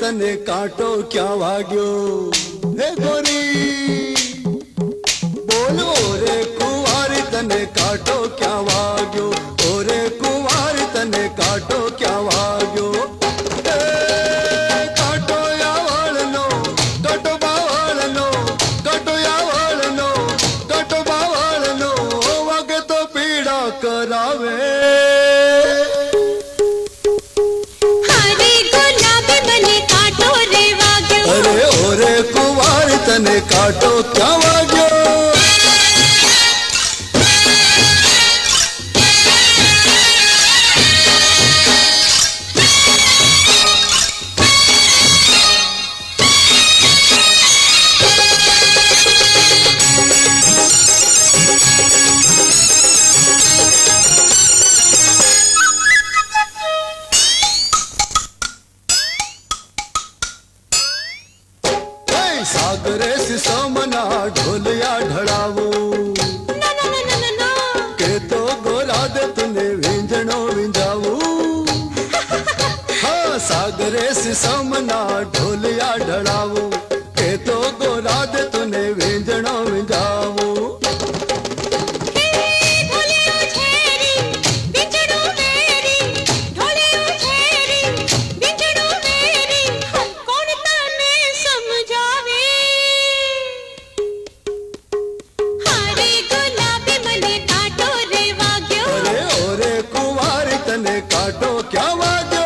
તને કાંટો ક્યાં વાગ્યો હે ગોરી બોલ ઓરે કુંવારી તને કાંટો ક્યાં વાગ્યો ઓરે કુંવારી તને કાંટો ક્યાં વાગ્યો करावे हरे गुलाबी मने काटो रे वाग्यो अरे ओरे कुंवार तने काटो क्या वाग्यो सागरे सिसमना ढोलिया ढड़ावो के तो गोरा दे तने विंजणो विंजावो हाँ सागरे सिसमना ढोलिया ढड़ावो के तो गोरा दे तने विंजणो विंजावो काटो क्या वाग्यो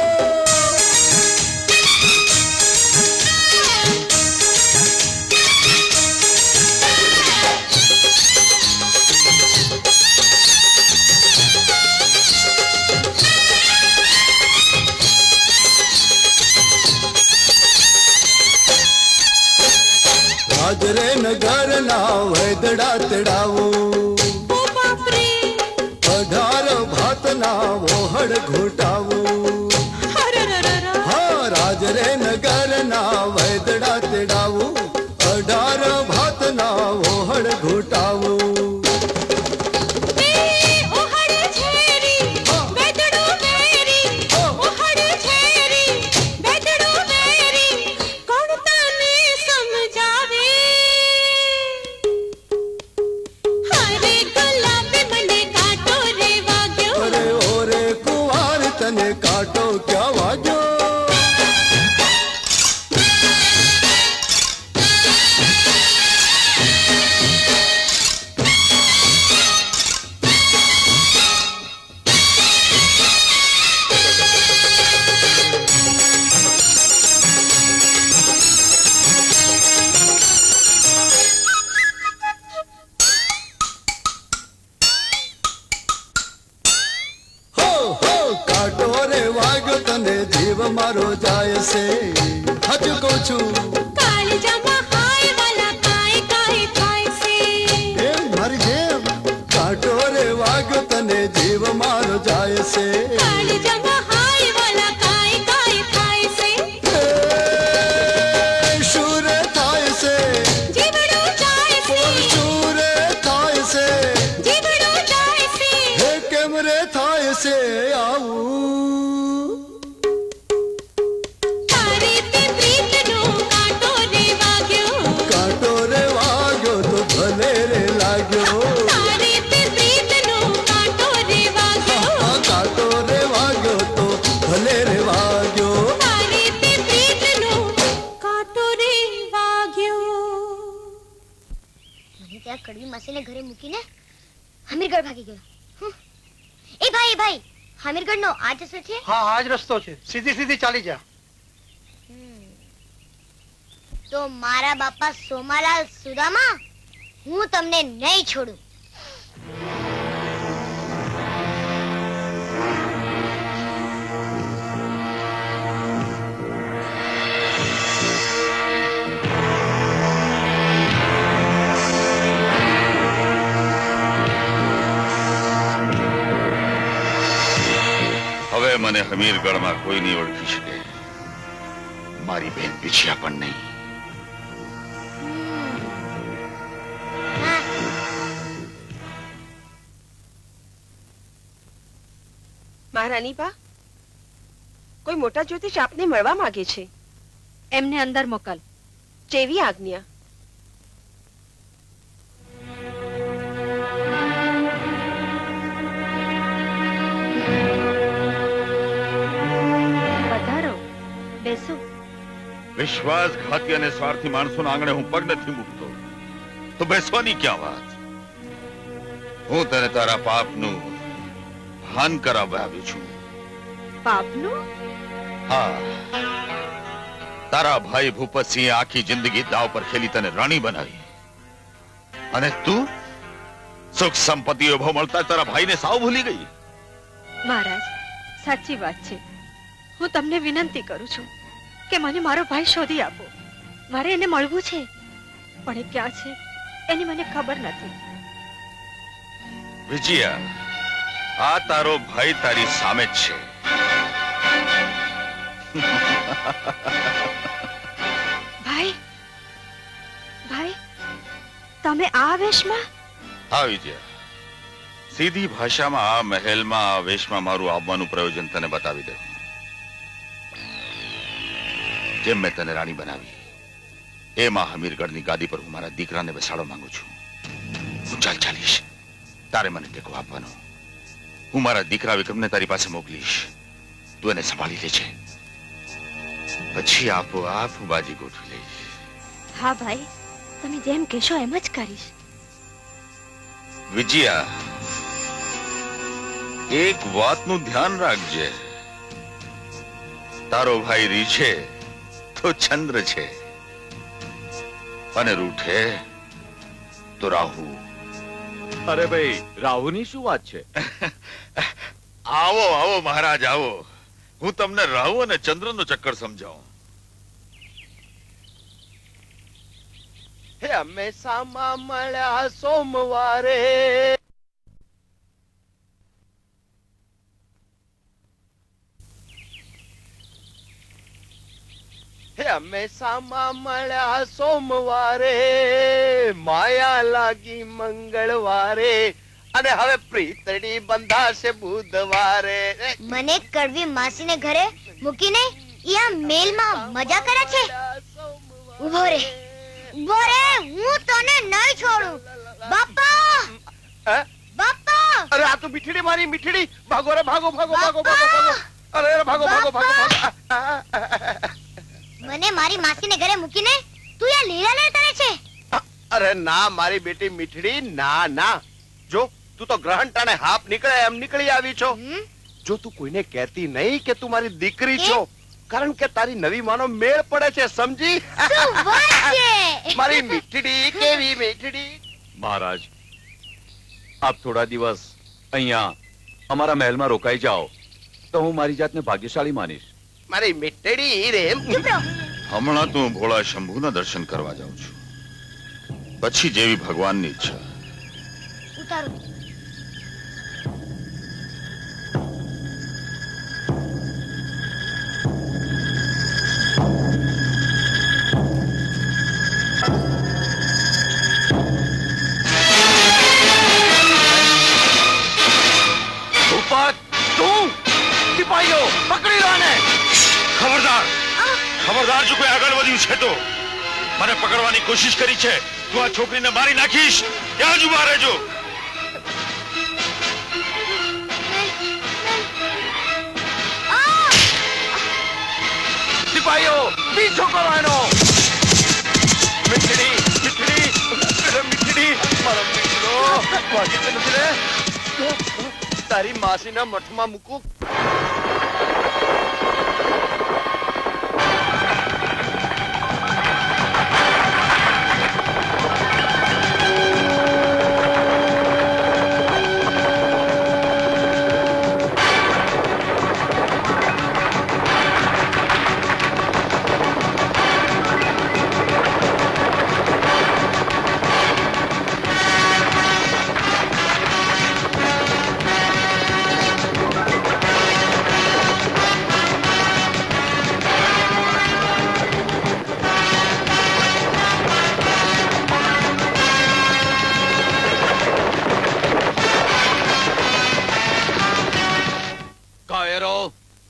राजरे नगर ना वैदड़ा तेड़ावो 18 भात ना वोहड़ घोटावो हाँ राजरे नगर ना वैदड़ा तेड़ावो 18 भात ना वोहड़ घोटावो तने काटो क्या वाग्यो काटो रे वाग्यो तने जीव मारो जाय से हज को छु काळजामा हाय वाला काय काय थाय से ए मर जेम काटो रे वाग्यो तने जीव मारो जाय से काळजामा हाय वाला काय काय थाय से शूर थाय से जीवड़ो जाय से शूर थाय से जीवड़ो जाय से हे केमरे थाय से आऊ કડવી માસીને ઘરે મૂકીને હમીરગઢ ભાગી ગયો એ ભાઈ હમીરગઢનો આ જ રસ્તો છે હા આ જ રસ્તો છે સીધી સીધી ચાલી જા તો મારા બાપા સોમાલાલ સુદામા હું તમને નહીં છોડું હવે મને હમીરગઢમાં કોઈ નહીં ઓળખી શકે મારી બેન પીછ્યા પણ નહીં મહારાણી બા કોઈ મોટા જ્યોતિષ આપને મળવા માંગે છે એમને અંદર મોકલ. જેવી આજ્ઞા. વધારો, બેસો. વિશ્વાસઘાતી અને સ્વાર્થી માણસોના આંગણે હું પગ નથી મૂકતો, તો બેસવાની ક્યાં વાત? હું તને તારા પાપનું ભાન કરાવવા આવ્યો છું. પાપનું? હા, તારા ભાઈ ભૂપતસિંહે આખી જિંદગી દાવ પર ખેલી તને રાણી બનાવી, અને તું સુખ સંપત્તિઓ ભાવ મળતા તારા ભાઈને સાવ ભૂલી ગઈ. મહારાજ, સાચી વાત છે. હું તમને વિનંતી કરું છું કે મને મારો ભાઈ શોધી આપો. મારે એને મળવું છે, પણ એ ક્યાં છે એની મને ખબર નથી. વિજયા, આ તારો ભાઈ તારી સામે જ છે. ભાઈ, ભાઈ, તમે આ વેશમાં? હા વિજયા, સીધી ભાષામાં આ મહેલમાં આ વેશમાં મારું આવવાનું પ્રયોજન તને બતાવી દઉં. જેમ મેં તને રાણી બનાવી, એમાં હમીરગઢની ગાદી પર હું મારા દીકરાને બેસાડવા માંગુ છું. હું ચાલીશ, તારે મને ટેકો આપવાનો. હું મારા દીકરા વિક્રમને તારી પાસે મોકલીશ, તું એને સંભાળી લેજે. પછી આપોઆપ હું બાજી ગોઠવી લઈશ. હા ભાઈ, તમે જેમ કહેશો એમ જ કરીશ. વિજયા, એક વાતનું ધ્યાન રાખજે. તારો ભાઈ રીછે તો ચંદ્ર છે, અને રૂઠે તો રાહુ. અરે ભાઈ, રાહુની શું વાત છે? આવો આવો મહારાજ, આવો. હું તમને રાહુ અને ચંદ્રનો ચક્કર સમજાવું. હે અમે સામા મળ્યા સોમવારે. હે અમે સામા મળ્યા સોમવારે, માયા લાગી મંગળવારે, અને હવે પ્રીતડી બંધાશે બુધવારે. મને કડવી માસીને ઘરે મૂકીને યા મેલમાં મજા કરે છે. ઉભો રે, ઉભો રે, હું તને નહીં છોડું. બાપા, હે? બાપા, અરે આ તો મીઠડી, મારી મીઠડી. ભાગો રે, ભાગો ભાગો ભાગો ભાગો ભાગો. અરે અરે, ભાગો ભાગો ભાગો ભાગો. મને મારી માસીને ઘરે મૂકીને તું યા લીલા લઈ કરે છે. અરે ના મારી બેટી મીઠડી, ના ના. જો તું તો ગ્રહણ ટાણે હાફ નીકળે એમ નીકળી આવી છો. જો તું કોઈને કહેતી નહીં કે તું મારી દીકરી છો, કારણ કે તારી નવી માનો મેળ પડે છે, સમજી? શું વાત છે? મારી મીઠડી, કેવી મીઠડી. મહારાજ, આપ થોડા દિવસ અહીંયા અમારા મહેલમાં રોકાઈ જાઓ તો હું મારી જાતને ભાગ્યશાળી માનીશ. મારી મીઠડી રે. ચૂપ રહો. હમણાં તો હું ભોળા શંભુના દર્શન કરવા જાઉં છું, પછી જેવી ભગવાનની ઈચ્છા. ઉતારો. તું સિપાહીઓ પકડી લો ને. ખબરદાર, ખબરદાર, જો કોઈ આગળ વધ્યું છે તો મને પકડવાની કોશિશ કરી છે, તું આ છોકરીને મારી નાખીશ. ત્યાં જ ઉભા રહેજો. સિપાહીઓ પીછો કરો એનો. મીઠડી, મીઠડી, મીઠડી, મારો મીઠડો. ભાગી તો નથી રે. તારી માસીના મઠમાં મૂકું.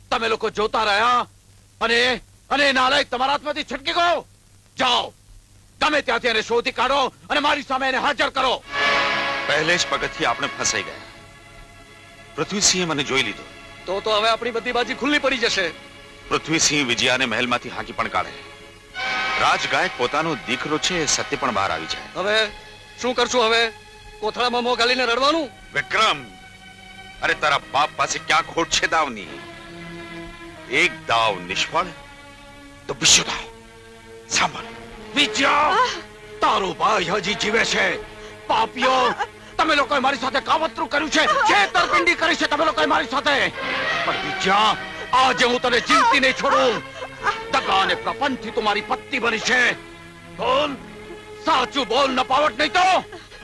તમે લોકો જોતા રહ્યા અને અને એ નાલાયક તમારા હાથમાંથી છટકી ગયો. જાઓ, ગમે ત્યાંથી એને શોધી કાઢો અને મારી સામે એને હાજર કરો. પહેલે જ પગથિયે આપણે ફસાઈ ગયા. પૃથ્વીસિંહે મને જોઈ લીધો. તો હવે આપણી બધી બાજી ખુલ્લી પડી જશે. પૃથ્વીસિંહ વિજયાને મહેલમાંથી હાંકી પણ કાઢે. રાજગાયક પોતાનો દીકરો છે એ સત્ય પણ બહાર આવી જાય. હવે શું કરશું? હવે કોથળામાં મોં ગાલીને રડવાનું? વિક્રમ, અરે તારા બાપ પાસે ક્યાં ખોટ છે દાવની? એક દાવ નિષ્ફળ તો બીજો દાવ. સાંભળ વિજયા, તારો ભાઈ હજી જીવે છે. પાપીઓ, તમે લોકોએ મારી સાથે કાવતરું કર્યું છે, છેતરપિંડી કરી છે તમે લોકોએ મારી સાથે. પણ વિજયા, આજે હું તને જીવતી નહીં છોડું. દગા અને પ્રપંચથી તું મારી પત્ની બની છે. બોલ, સાચું બોલ, નપાવટ નહીં તો.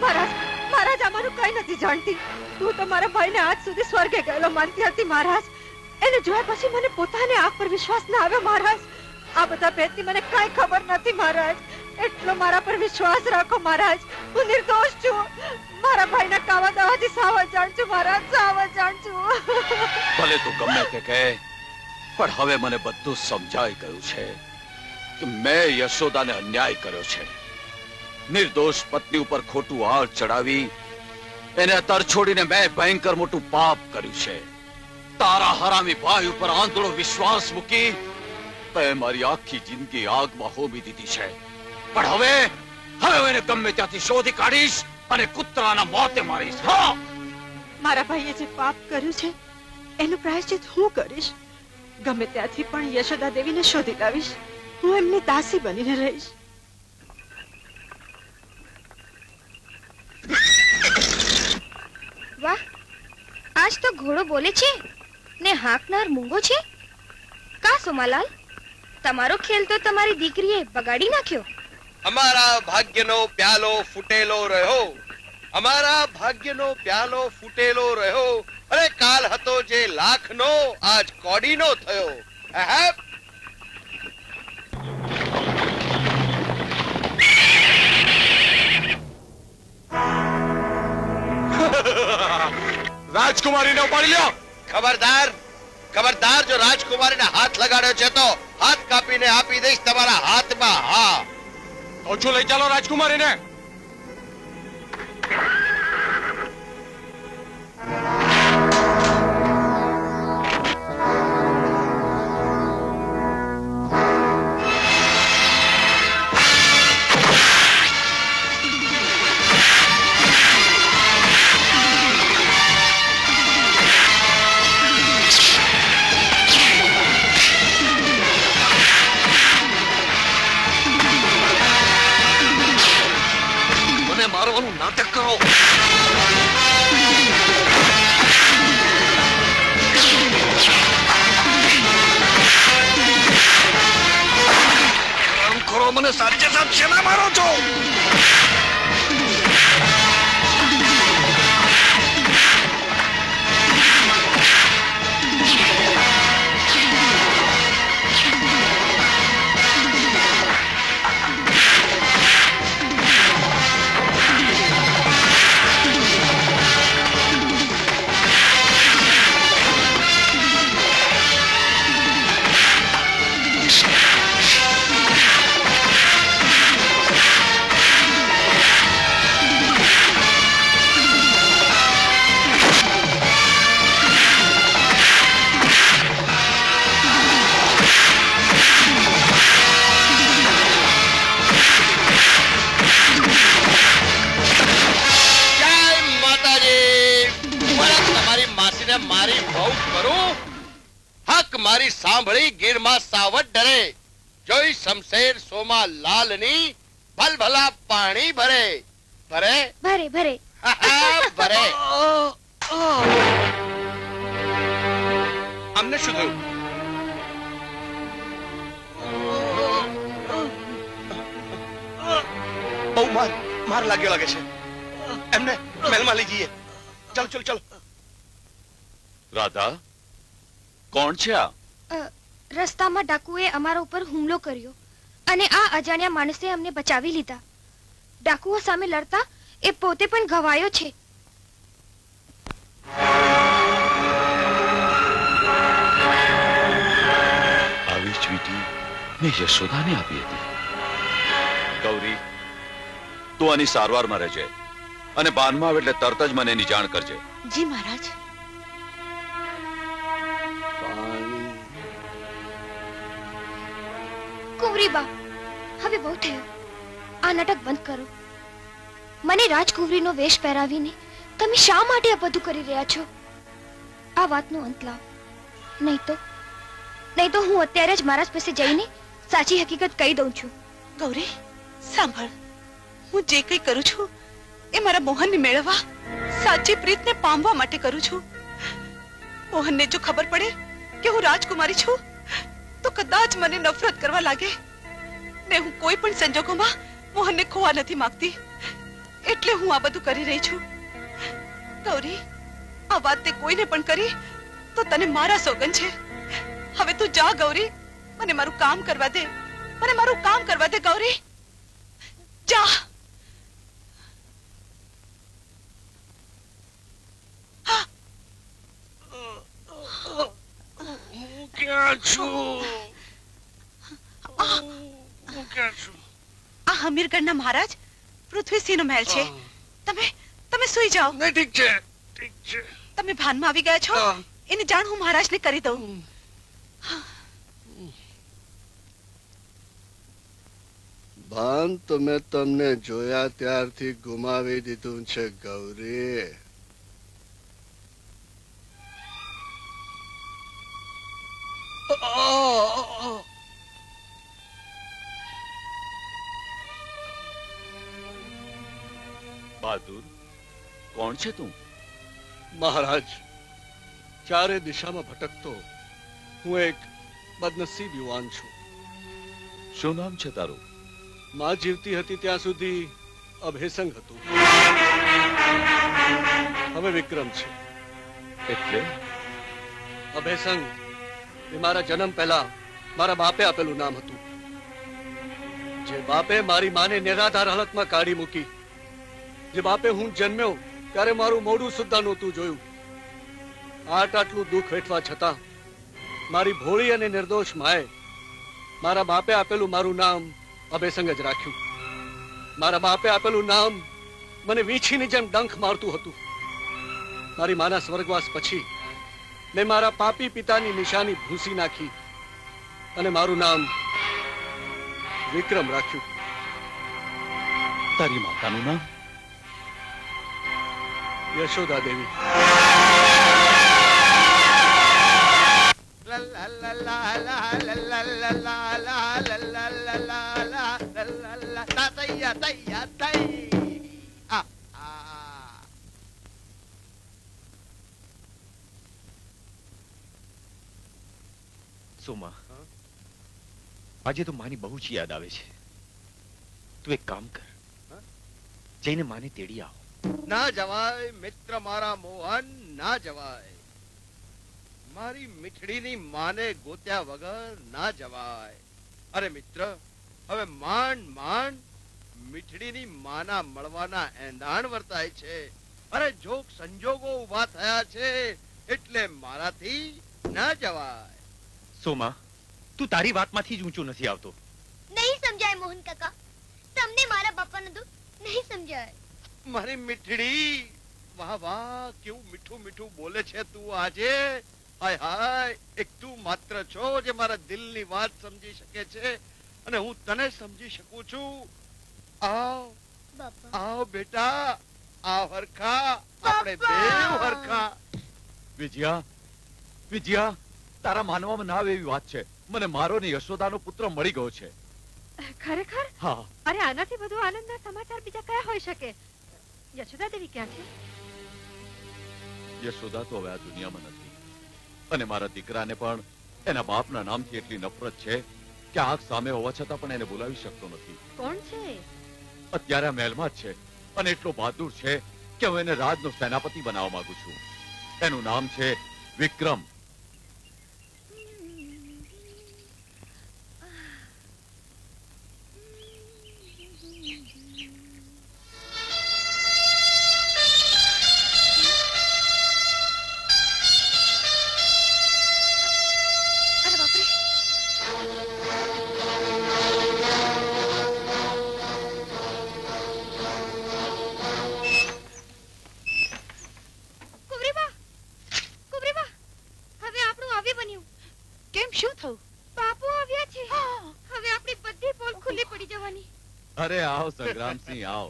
મહારાજ, મહારાજ અમારું કઈ નથી જાણતી. હું તો મારા ભાઈને આજ સુધી સ્વર્ગે ગયેલો માનતી હતી મહારાજ. એને જોયા પછી મને પોતાની આંખ પર વિશ્વાસ ના આવ્યો મહારાજ. આ બધા ભેદની મને કઈ ખબર નથી મહારાજ. એટલો મારા પર વિશ્વાસ રાખો મહારાજ. હું નિર્દોષ છું. મારા ભાઈના કાવા દાવાથી સાવ જાણ છું મહારાજ, સાવ જાણ છું. ભલે તું ગમે તે કહે, પણ હવે મને બધું સમજાઈ ગયું છે કે મેં યશોદાને અન્યાય કર્યો છે. નિર્દોષ પત્ની ઉપર ખોટું આળ ચડાવી એને તરછોડીને મેં ભયંકર મોટું પાપ કર્યું છે. તારા હરામી ભાઈ ઉપર આંધળો વિશ્વાસ મૂકી તે મારી આખી જિંદગી આગમાં હોમી દીધી છે. પણ હવે એને ગમે ત્યાંથી શોધી કાઢીશ અને કૂતરાના મોતે મારીશ. હા, મારા ભાઈએ જે પાપ કર્યું છે એનું પ્રાયશ્ચિત હું કરીશ. ગમે ત્યાંથી પણ યશોદા દેવીને શોધી લાવીશ. હું એમની દાસી બનીને રહીશ. વાહ, આજ તો ઘોડો બોલે છે ને હાંકનાર મૂંગો છે. કા સોમાલાલ, તમારો ખેલ તો તમારી દીકરીએ બગાડી નાખ્યો. અમારા ભાગ્યનો પ્યાલો ફૂટેલો રહ્યો. અમારા ભાગ્યનો પ્યાલો ફૂટેલો રહ્યો. અરે કાલ હતો જે લાખનો, આજ કોડીનો થયો. અહેપ. રાજકુમારીને ઉપાડી લ્યો. ખબરદાર, ખબરદાર, જો રાજકુમારીને હાથ લગાડ્યો છે તો હાથ કાપીને આપી દઈશ તમારા હાથમાં. હા, ઓછું લઈ ચાલો રાજકુમારીને. મારવાનું નાટક કરો. ખરો મને સાચે સાચ શેના મારો છો? મારી બહુ કરું હક મારી સાંભળી ગીરમાં સાવટ ડરે. જોઈ શમશેર સોમા લાલની ભલભલા પાણી ભરે. ભરે ભરે ભરે ભરે. અમને શું થયું? બહુ માર લાગ્યો લાગે છે. એમને મહેલમાં લઈ જઈએ. ચલો ચલો ચલો. રાધા, કોણ છે આ? રસ્તામાં ડાકુએ અમારા ઉપર હુમલો કર્યો અને આ અજાણ્યા માણસે અમને બચાવી લીધા. ડાકુઓ સામે લડતા એ પોતે પણ ઘવાયો છે. આવી સ્વીટી મેં યશોદાને આપી હતી. ગૌરી, તું આની સારવારમાં રહેજે અને બાનમાં આવે એટલે તરત જ મને એની જાણ કરજે. જી મહારાજ. કુંવરીબા, હવે બહુ થયું. આ નાટક બંધ કરો. મને રાજકુંવરીનો વેશ પહેરાવીને તમે શા માટે આ બધું કરી રહ્યા છો? આ વાતનો અંત લાવો. નહીં તો હું અત્યારે જ મહારાજ પાસે જઈને સાચી હકીકત કહી દઉં છું. ગૌરી, સાંભળ. હું જે કંઈ કરું છું એ મારા મોહનને મેળવવા, સાચી પ્રીતને પામવા માટે કરું છું. મોહનને જો ખબર પડે કે હું રાજકુમારી છું તો કદાચ મને નફરત કરવા લાગે. ને હું કોઈ પણ સંજોગોમાં મોહનને ખોવા નથી માંગતી. એટલે હું આ બધું કરી રહી છું. ગૌરી, આ વાત તે કોઈને પણ કરી તો તને મારા સોગન છે. હવે તું જા ગૌરી, મને મારું કામ કરવા દે. મને મારું કામ કરવા દે ગૌરી. જા. આ હમીરગઢના મહારાજ પૃથ્વીસિંહનો મહેલ છે. તમે સુઈ જાઓ. ઠીક છે, ઠીક છે. તમે ભાનમાં આવી ગયા છો. એની જાણ હું મહારાજને કરી દઉં. ભાન તો મેં તમને જોયા ત્યારથી ગુમાવી દીધું છે ગૌરી. બહાદુર, કોણ છે તું? મહારાજ, ચારે દિશામાં ભટકતો હું એક બદનસીબ યુવાન છું. શું નામ છે તારું? માં જીવતી હતી ત્યાં સુધી અભેસંગ હતું. હવે વિક્રમ છે. એટલે અભેસંગ એ મારા જન્મ પહેલા મારા બાપે આપેલું નામ હતું. જે બાપે મારી માને નિરાધાર હાલતમાં કાઢી મૂકી, જે બાપે હું જન્મ્યો ત્યારે મારું મોઢું સુદ્ધા નહોતું જોયું, આટલું દુઃખ વેઠવા છતાં મારી ભોળી અને નિર્દોષ માએ મારા બાપે આપેલું મારું નામ અભેસંગ જ રાખ્યું. મારા બાપે આપેલું નામ મને વીંછીની જેમ ડંખ મારતું હતું. મારી માના સ્વર્ગવાસ પછી મેં મારા પાપી પિતાની નિશાની ભૂંસી નાખી અને મારું નામ વિક્રમ રાખ્યું. તારી માતાનું નામ? યશોદા દેવી. સોમા, આજે તો માની બહુ જ યાદ આવે છે. તું એક કામ કર, જઈને માને તેડી આવ. ના જવાય મિત્ર મારા મોહન, ના જવાય. મારી મીઠડીની માને ગોત્યા વગર ના જવાય. અરે મિત્ર, હવે માંડ માંડ મીઠડીની માના મળવાના એંધાણ વર્તાય છે. અરે જો સંજોગો ઉભા થયા છે એટલે મારાથી ના જવાય. સોમા, તું તારી વાતમાંથી જ ઊંચો નથી આવતો. નહીં સમજાય મોહન કાકા, તમને મારા બાપાનું દુઃખ નહીં સમજાય. મારી મીઠડી, વાહ વાહ, કેવું મીઠું મીઠું બોલે છે તું આજે. હાય હાય, એક તું માત્ર છો જે મારા દિલની વાત સમજી શકે છે અને હું તને સમજી શકું છું. આવ બાપા, આવ બેટા, આવ હરખા, આપણે બેવ હરખા. વિજયા, વિજયા, તારા માનવામાં ના આવે એવી વાત છે. મને મારો ને યશોદાનો પુત્ર મળી ગયો છે. ખરેખર? હા. અરે આનાથી વધુ આનંદના સમાચાર બીજા કયા હોઈ શકે? યશોદા દેવી ક્યાં છે? યશોદા તો હવે આ દુનિયામાં નથી અને મારા દીકરાને પણ એના બાપના નામથી એટલી નફરત છે કે આંખ સામે હોવા છતાં પણ એને બોલાવી શકતો નથી. કોણ છે? અત્યારે આ મહેલમાં જ છે અને એટલો બહાદુર છે કે હું એને રાજનો સેનાપતિ બનાવવા માંગુ છું. એનું નામ છે વિક્રમ. અરે આવ સંગ્રામસિંહ આવ.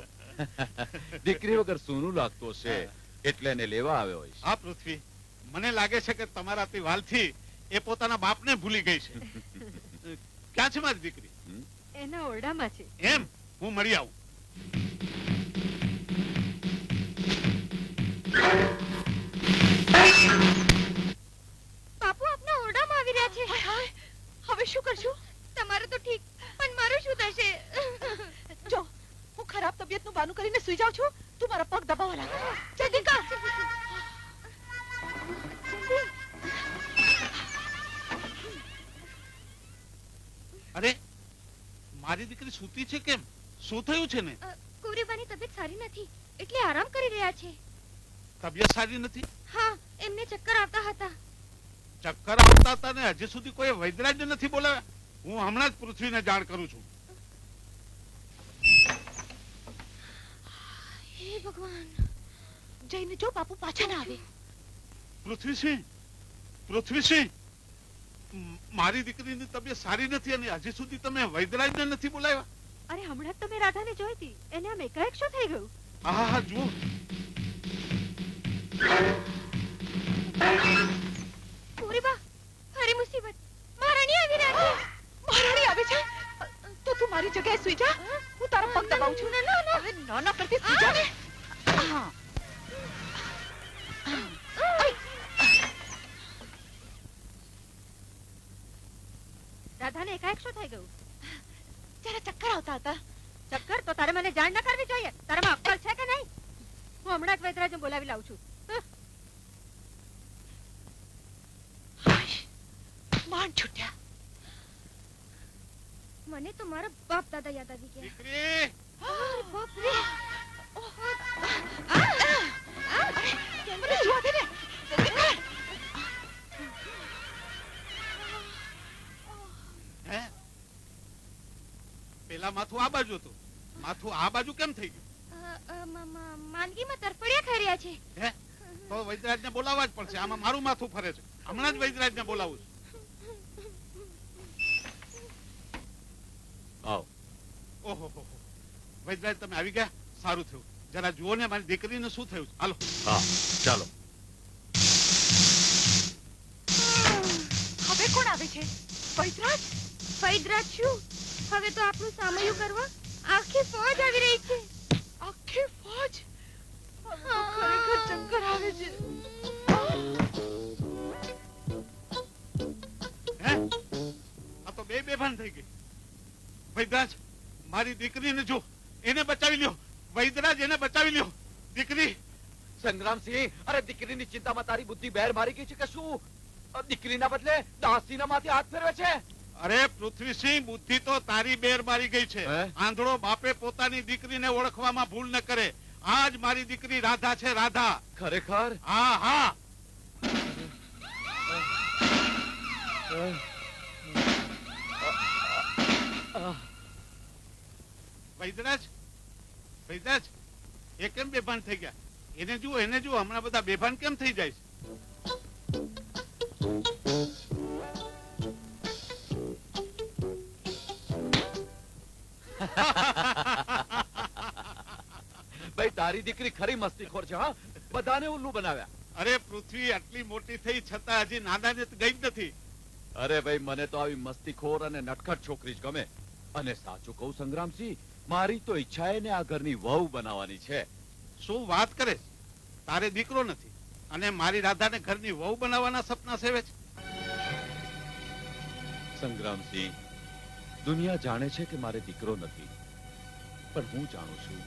દીકરી વગર સૂનું લાગતું હશે એટલે એને લેવા આવ્યો હોઈશ. આ પૃથ્વી, મને લાગે છે કે તમારાથી વાલથી એ પોતાના બાપને ભૂલી ગઈ છે. ક્યાં છે મારી દીકરી? એના ઓરડામાં છે. એમ, હું મળી આવું. બાપુ આપના ઓરડામાં આવી રહ્યા છે. હવે શું કરશું? તમારે તો ઠીક, પણ મારું શું થશે? જો, હું ખરાબ તબિયતનું બાનું કરીને સુઈ જાઉં છું. તું મારા પગ દબાવવા લાગ. જલ્દી કર. અરે, મારી દીકરી સૂતી છે કેમ? શું થયું છે ને? કુંવરીબાની તબિયત સારી નથી, એટલે આરામ કરી રહ્યા છે. તબિયત સારી નથી? હા, એમને ચક્કર આવતા હતા. ચક્કર આવતા હતા ને હજી સુધી કોઈ વૈદ્યરાજને નથી બોલાવ્યા? હું હમણાં જ પૃથ્વીને જાણ કરું છું. હે ભગવાન. જઈને જો બાપુ પાછા ના આવે. પૃથ્વીસિંહ, પૃથ્વીસિંહ, મારી દીકરીની તબિયત સારી નથી અને હજી સુધી તમે વૈદ્યરાજને નથી બોલાવ્યા? અરે હમણાં જ તો મેં રાધાને જોઈ હતી. એને આમ એકાએક શું થઈ ગયું? હા હા, જુઓ. કુંવરીબા, ફરી મુસીબત. મહારાણી આવી રહ્યા છે. મહારાણી આવે છે? તો તું મારી જગ્યાએ સુઈ જા. હું તારા પગ દબાવું છું. હવે નાના કરતી સુઈ જા ને. હા. રાધાને એકાએક શું થઈ ગયું? જરા ચક્કર આવતા હતા. ચક્કર? તો તારે મને જાણ ન કરવી જોઈએ. તારામાં અક્કલ છે કે નહીં? હું હમણાં જ વૈદ્યરાજને બોલાવી લાવું છું. માંડ છૂટ્યા. મને તો મારા બાપ દાદા યાદ આવી ગયા. દીકરી, અરે બાપ રે. મને જોવા દે ને. હે? પેલા માથું આ બાજુ હતું, માથું આ બાજુ કેમ થઈ ગયું? માંદગીમાં તરફડિયા ખાઈ રહ્યા છે. હે? તો વૈદ્યરાજને બોલાવવા જ પડશે. આમાં મારું માથું ફરે છે. હમણાં જ વૈદ્યરાજને બોલાવું છું. આવ. ઓહો, વૈદ્યરાજ તમે આવી ગયા? સારું થયું. જરા જુઓ ને મારી દીકરીને શું થયું છે. હાલો. હા, ચાલો. હવે કોણ આવે છે? વૈદ્યરાજ? વૈદ્યરાજ શું? હવે તો આપણું સામયું કરવા આખી ફોજ આવી રહી છે. આખી ફોજ? ખરેખર ચક્કર આવે છે. હે? આ તો બેભાન થઈ ગઈ. વૈદ્યરાજ, મારી દીકરીને જો, એને બચાવી લ્યો. વૈદ્યરાજ, એને બચાવી લ્યો. દીકરી. સંગ્રામસિંહ, અરે દીકરીની ચિંતામાં તારી બુદ્ધિ બહેર મારી ગઈ છે કે શું? દીકરીના બદલે દાસીના માથે હાથ ફેરવે છે. અરે પૃથ્વીસિંહ, બુદ્ધિ તો તારી બેર મારી ગઈ છે. હે? આંધળો બાપે પોતાની દીકરીને ઓળખવામાં ભૂલ ન કરે. આજ મારી દીકરી રાધા છે, રાધા. ખરેખર? હા હા. વૈદ્યરાજ, વૈદ્યરાજ, એ કેમ બેભાન થઈ ગયા? એને જુઓ, એને જુઓ. હમણાં બધા બેભાન કેમ થઈ જાય છે? ભાઈ તારી દીકરી ખરી મસ્તીખોર છે. હા, બધાને ઉલ્લુ બનાવ્યા. અરે પૃથ્વી આટલી મોટી થઈ છતાં હજી નાદાનિયત ગઈ જ નથી. અરે ભાઈ, મને તો આવી મસ્તીખોર અને નટખટ છોકરી જ ગમે. અને સાચું કહું સંગ્રામસિંહ, મારી તો ઈચ્છા એને આ ઘરની વહુ બનાવવાની છે. શું વાત કરે છે? તારે દીકરો નથી અને મારી રાધાને ઘરની વહુ બનાવવાના સપના સેવે છે? સંગ્રામસિંહ, દુનિયા જાણે છે કે મારે દીકરો નથી, પણ હું જાણું છું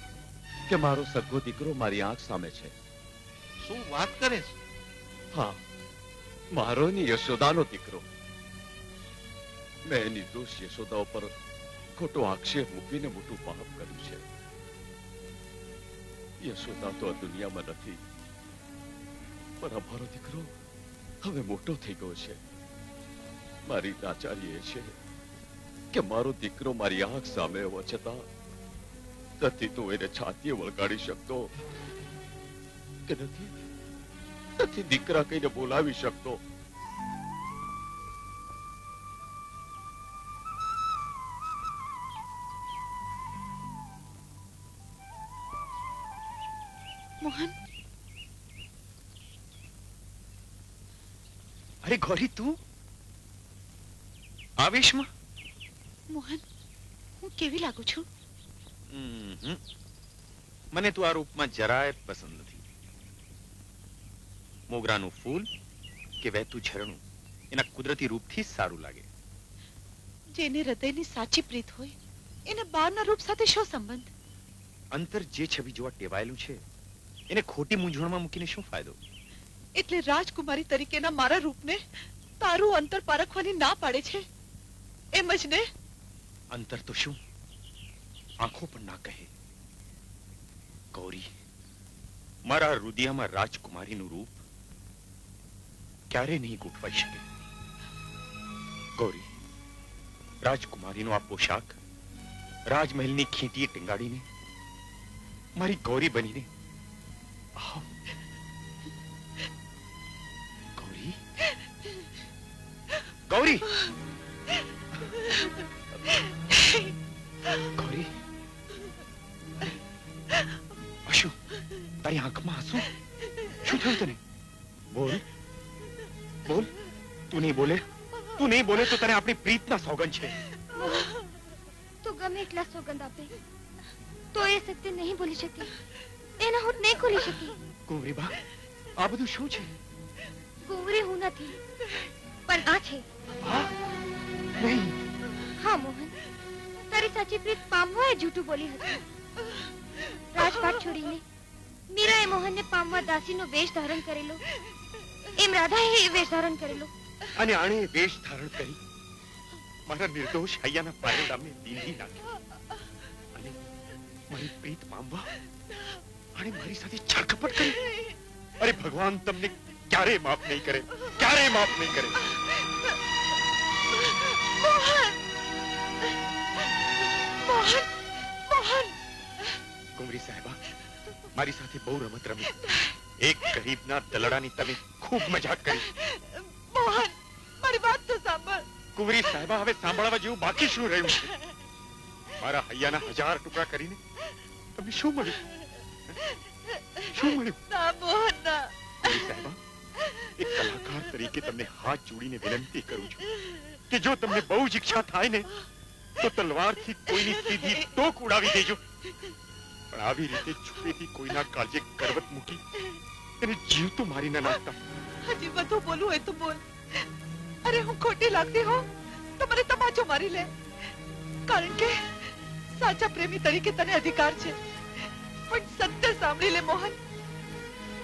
કે મારો સગો દીકરો મારી આંખ સામે છે. શું વાત કરે છે? હા, મારો ની યશોદાનો દીકરો. મેં નિર્દોષ યશોદા ઉપર ખોટો આક્ષેપ મૂકીને મોટું પાપ કર્યું છે. યશોદા તો આ દુનિયામાં નથી, પણ અમારો દીકરો હવે મોટો થઈ ગયો છે. મારી લાચારી એ છે કે મારો દીકરો મારી આંખ સામે હોવા છતાં નથી તો એને છાતીએ વળગાડી શકતો, કે નથી દીકરા કહીને બોલાવી શકતો. મોહન, અરે ગૌરી, તું આવેશમાં? મોહન, હું કેવી લાગુ છું? મને તું આ રૂપમાં જરાય પસંદ નથી. મોગરાનું ફૂલ કે વહેતું ઝરણું એના કુદરતી રૂપથી સારું લાગે. જેને હૃદયની સાચી પ્રીત હોય એને બહારના રૂપ સાથે શું સંબંધ? અંતર જે છબી જોવા ટેવાયેલું છે એને ખોટી મૂંઝવણમાં મૂકીને શું ફાયદો? એટલે રાજકુમારી તરીકેના મારા રૂપને તારું અંતર પારખવાની ના પાડે છે, એમ જ ને? અંતર તો શું, આંખો પણ ના કહે. ગૌરી, મારા રુદિયામાં રાજકુમારીનું રૂપ ક્યારે નહીં ગોઠવાઈ શકે. ગૌરી, રાજકુમારીનો આ પોશાક રાજમહેલની ખીંટીએ ટીંગાડીને મારી ગૌરી બનીને આવ. ગૌરી, ગૌરી, ગૌરી, અશુ, તારી આંખમાં આંસુ? શું થયું તને? બોલ, બોલ. તું નહીં બોલે, તું નહીં બોલે તો તને આપણી પ્રીતના સોગંદ છે. તું ગમે એટલા સોગંદ આપે તો એ શક્તિ નહીં ભૂલી શકી, એના હોઠ નહીં ખોલી શકી. કુંવરી બા, આ બધું શું છે? કુંવરી હું નથી, પણ આ છે. નહીં. હા મોહન, તારી સાચી પ્રીત પામવા એ જૂઠું બોલી હતી. રાજપાટ છોડીને મીરાએ મોહનને પામવા દાસીનો વેશ ધારણ કરેલો, એમ રાધાએ એ વેશ ધારણ કરેલો. અને આણે વેશ ધારણ કરી મારા નિર્દોષ હૈયાના પારડાને દીંધી નાખી અને મારી પ્રીત પામવા આણે મારી સાથે છળકપટ કરી. અરે ભગવાન તમને ક્યારે માફ નહીં કરે, ક્યારે માફ નહીં કરે. કુંવરી સાહેબા, મારી સાથે બહુ રમત રમી. એક ગરીબના દલડાની તમે ખૂબ મજાક કરી. મોહન, મારી વાત તો સાંભળ. કુંવરી સાહેબા, હવે સાંભળવા જેવું બાકી શું રહ્યું છે? મારા હૈયાના 1000 ટુકડા કરીને તમને શું મળ્યું? શું મળ્યું? ના મોહન, ના. કુંવરી સાહેબા, એક કલાકાર તરીકે તમને હાથ જોડીને વિનંતી કરું છું કે જો તમને બહુ જ ઈચ્છા થાય ને તો તલવારથી કોઈની સીધી ટોક ઉડાવી દેજો, પણ આવી રીતે છુપેથી કોઈના કાળજે કરવત મૂકી એને જીવતું મારી ના નાખતા. હજી બધું બોલવું હોય તો બોલ. અરે હું ખોટી લાગતી હોઉં તો મને તમાચો મારી લે, કારણ કે સાચા પ્રેમી તરીકે તને અધિકાર છે. પણ સત્ય સાંભળી લે મોહન,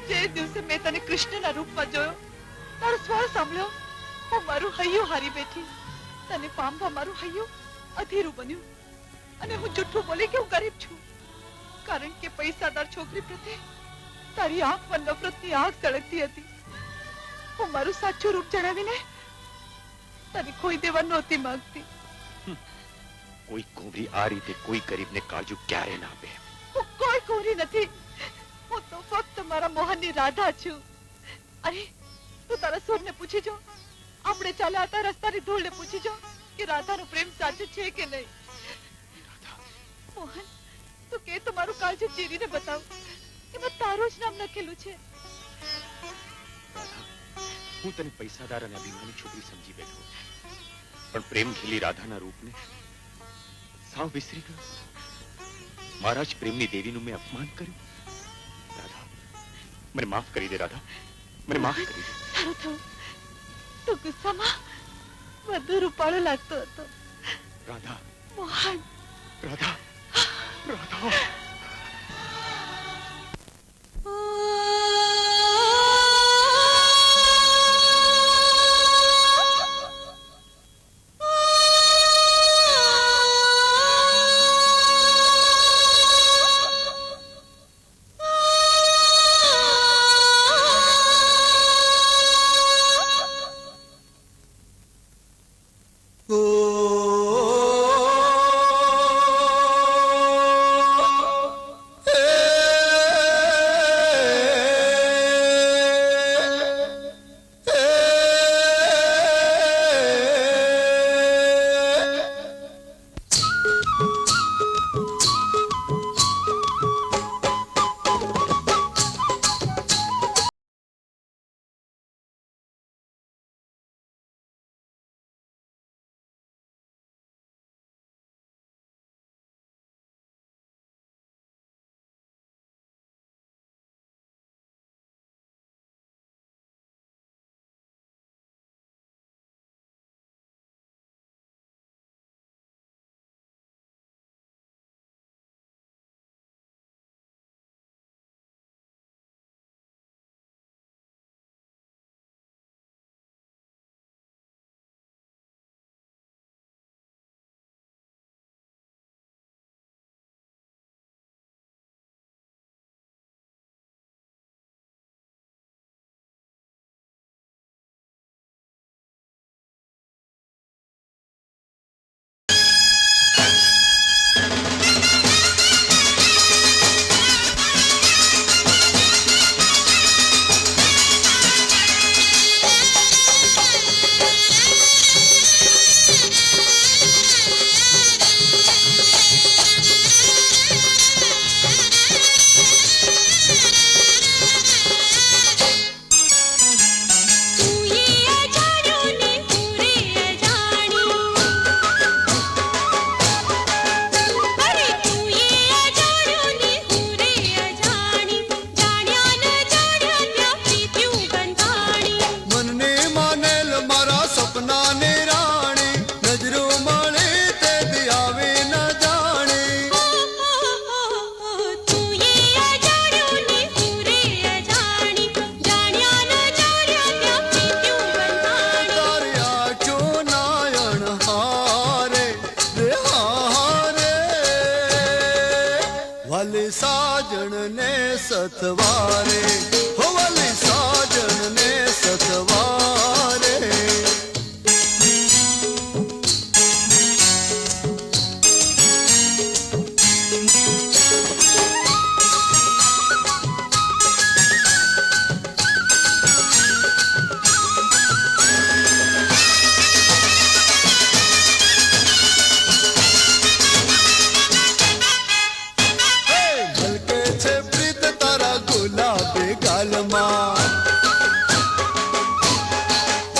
જે દિવસે મેં તને કૃષ્ણના રૂપમાં જોયો, તારો સ્વર સાંભળ્યો, હું મારું હૈયું હારી બેઠી. તને પામવા મારું હૈયું અધીરું બન્યું અને હું જૂઠું બોલી કે હું ગરીબ છું, કારણ કે પૈસાદાર છોકરી પ્રત્યે તારી આંખમાં નફરતની આગ સળગતી હતી. હું મારું સાચું રૂપ જણાવીને તને ખોઈ દેવા નહોતી માંગતી. કોઈ કુંવરી આ રીતે કોઈ ગરીબને કાળજુ ક્યારે ના આપે. હું કોઈ કુંવરી નથી, હું તો ફક્ત મારા મોહનની રાધા છું. અરે તું તારા સૂરને પૂછી જો, આપણે ચાલ્યા હતા રસ્તાની ધૂળને પૂછી જો કે રાધાનો પ્રેમ સાચો છે કે નહીં. મોહન, તું કે તો મારું કાળજુ ચીરીને બતાવ, એમાં તારું જ નામ લખેલું છે. હું તને પૈસાદાર અને અભિમાની છોકરી સમજી બેઠો, પણ પ્રેમ ખીલી રાધાના રૂપને સાવ વિસરી ગયો. મારા જ પ્રેમની દેવીનું મેં અપમાન કર્યું. રાધા, મને માફ કરી દે. રાધા, મને માફ કરી દે. સારું થયું, તું ગુસ્સામાં વધુ રૂપાળો લાગતો હતો. રાધા, મોહન, રાધા, રાધા. સાજણ ને સથવારે હો વાલી સાજણ ને સથવારે ઝલકે છે પ્રીત તારા ગુલાબી ગાલમાં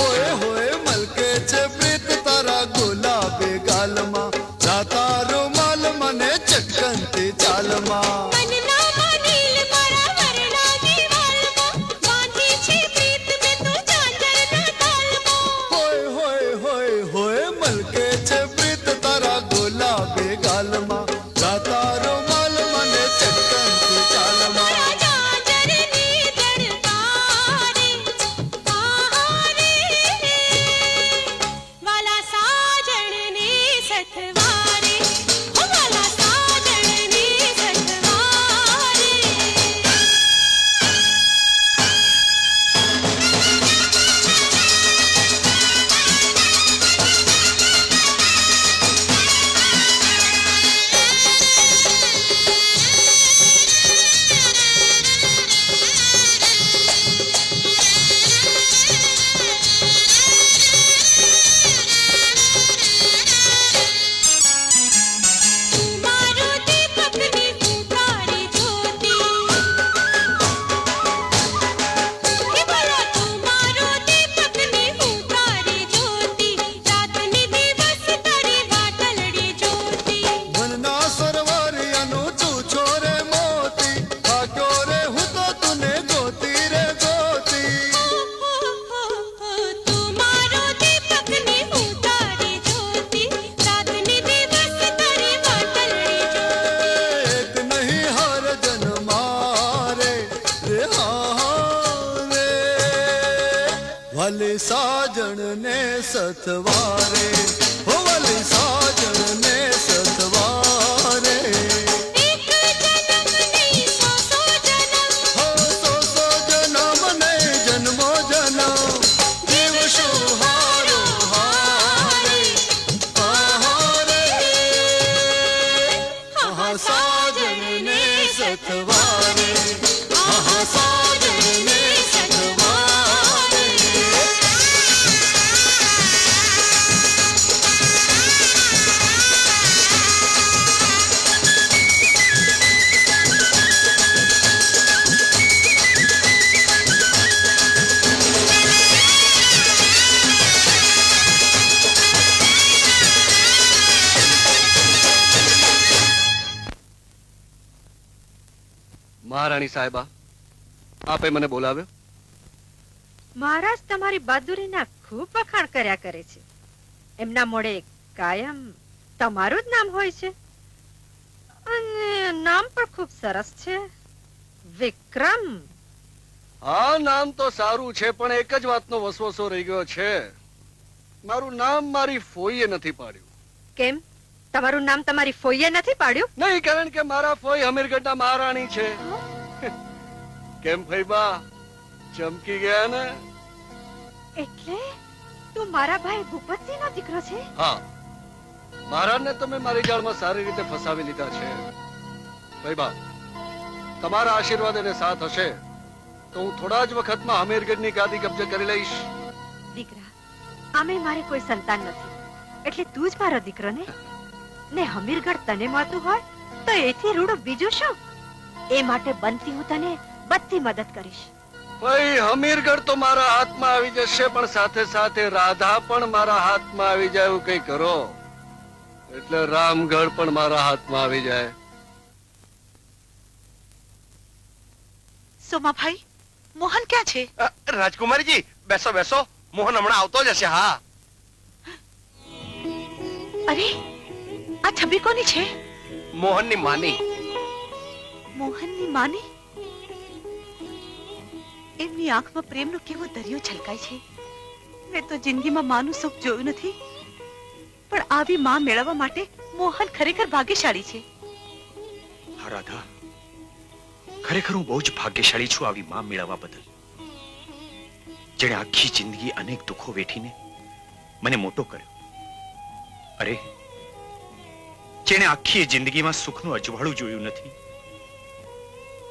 ઓય હોય મલકે છે પ્રીત તારા ગુલાબી ગાલમાં જાતા રૂમાલ મને ચટકનતી ચાલમાં મનના માનીલ મારા વરણા દીવાલમાં બાંધી છે પ્રીત મેં તો ચાંદરના તાલમાં હોય હોય હોય હોય મલકે છે પ્રીત તારા ગુલાબી ગાલમાં જાતા રૂમાલ મને ચટકનતી ચાલમાં જાજરની દરબારે આહારે વાલા સાજણને સથવારે ઓ વાલા સાજણને સથવારે મારો દીપકની હું તારી જ્યોતિ હે બોલો તું મારો દીપકની હું તારી જ્યોતિ રાતને દિવસ તારી વાટલડી જ્યોતિ મનના સરવરિયાનું તું છો રે મોતી થાક્યો રે હું તો તુને ગોતી રે ગોતી તું મારો દીપકની હું તારી જ્યોતિ રાતને દિવસ તારી વાટલડી જ્યોતિ એક નહીં હર જન મારે રે હારે વાલી સાજણ ને સથવારે હો વાલી સાજણ ને સથવારે એક જન્મ નહીં સો જન્મ હો સો જન્મ ને જન્મો જન્મ જીવશું હારો હારે હારે આહા સાજણ ને સથવારે આહા સાજણ ને સથવારે મહારાણી સાહેબા આપે મને બોલાવ્યો મહારાજ તમારી બહાદુરીના ખૂબ વખાણ કર્યા કરે છે. એમના મોઢે કાયમ તમારું જ નામ હોય છે અને નામ પણ ખૂબ સરસ છે, વિક્રમ. હા નામ તો સારું છે પણ એક જ વાતનો વસવસો રહી ગયો છે. મારું નામ મારી ફોઈએ નથી પાડ્યું. કેમ તમારું નામ તમારી ફોઈએ નથી પાડ્યું? નહીં, કારણ કે મારા ફોઈ અમીરગઢના મહારાણી છે. કેમ ફઈબા ચમકી ગયા ને? એટલે તું મારા ભાઈ ભૂપતસિંહનો દીકરો છે? હા, મહારાજને તો મેં મારી જાળમાં સારી રીતે ફસાવી લીધા છે. ફઈબા તમારા આશીર્વાદ અને સાથ હશે તો હું થોડા જ વખતમાં અમીરગઢની ગાદી કબજે કરી લઈશ. દીકરા, આમે મારે કોઈ સંતાન નથી એટલે તું જ મારો દીકરો ને. ને હમીરગઢ તને મળતું હોય તો એથી રૂડું બીજું શું? એ માટે બનતી હું તને બધી મદદ કરીશ. ભાઈ હમીરગઢ તો મારા હાથમાં આવી જશે પણ સાથે સાથે રાધા પણ મારા હાથમાં આવી જાય એવું કઈ કરો એટલે રામગઢ પણ મારા હાથમાં આવી જાય. સોમાભાઈ, મોહન ક્યાં છે? રાજકુમારીજી બેસો બેસો, મોહન હમણાં આવતો જ હશે. હા. અરે આ છબી કોની છે? મોહનની માની. મોહનની માની? એમની આંખમાં પ્રેમનો કેવો દરિયો છલકાય છે. મેં તો જિંદગીમાં માનું સુખ જોયું નથી, પણ આવી માં મેળવવા માટે મોહન ખરેખર ભાગ્યશાળી છે. હા રાધા, ખરેખર હું બહુ જ ભાગ્યશાળી છું આવી માં મેળવવા બદલ, જેણે આખી જિંદગી અનેક દુઃખો વેઠીને મને મોટો કર્યો. અરે, જેણે આખી જિંદગીમાં સુખનું અજવાળું જોયું નથી.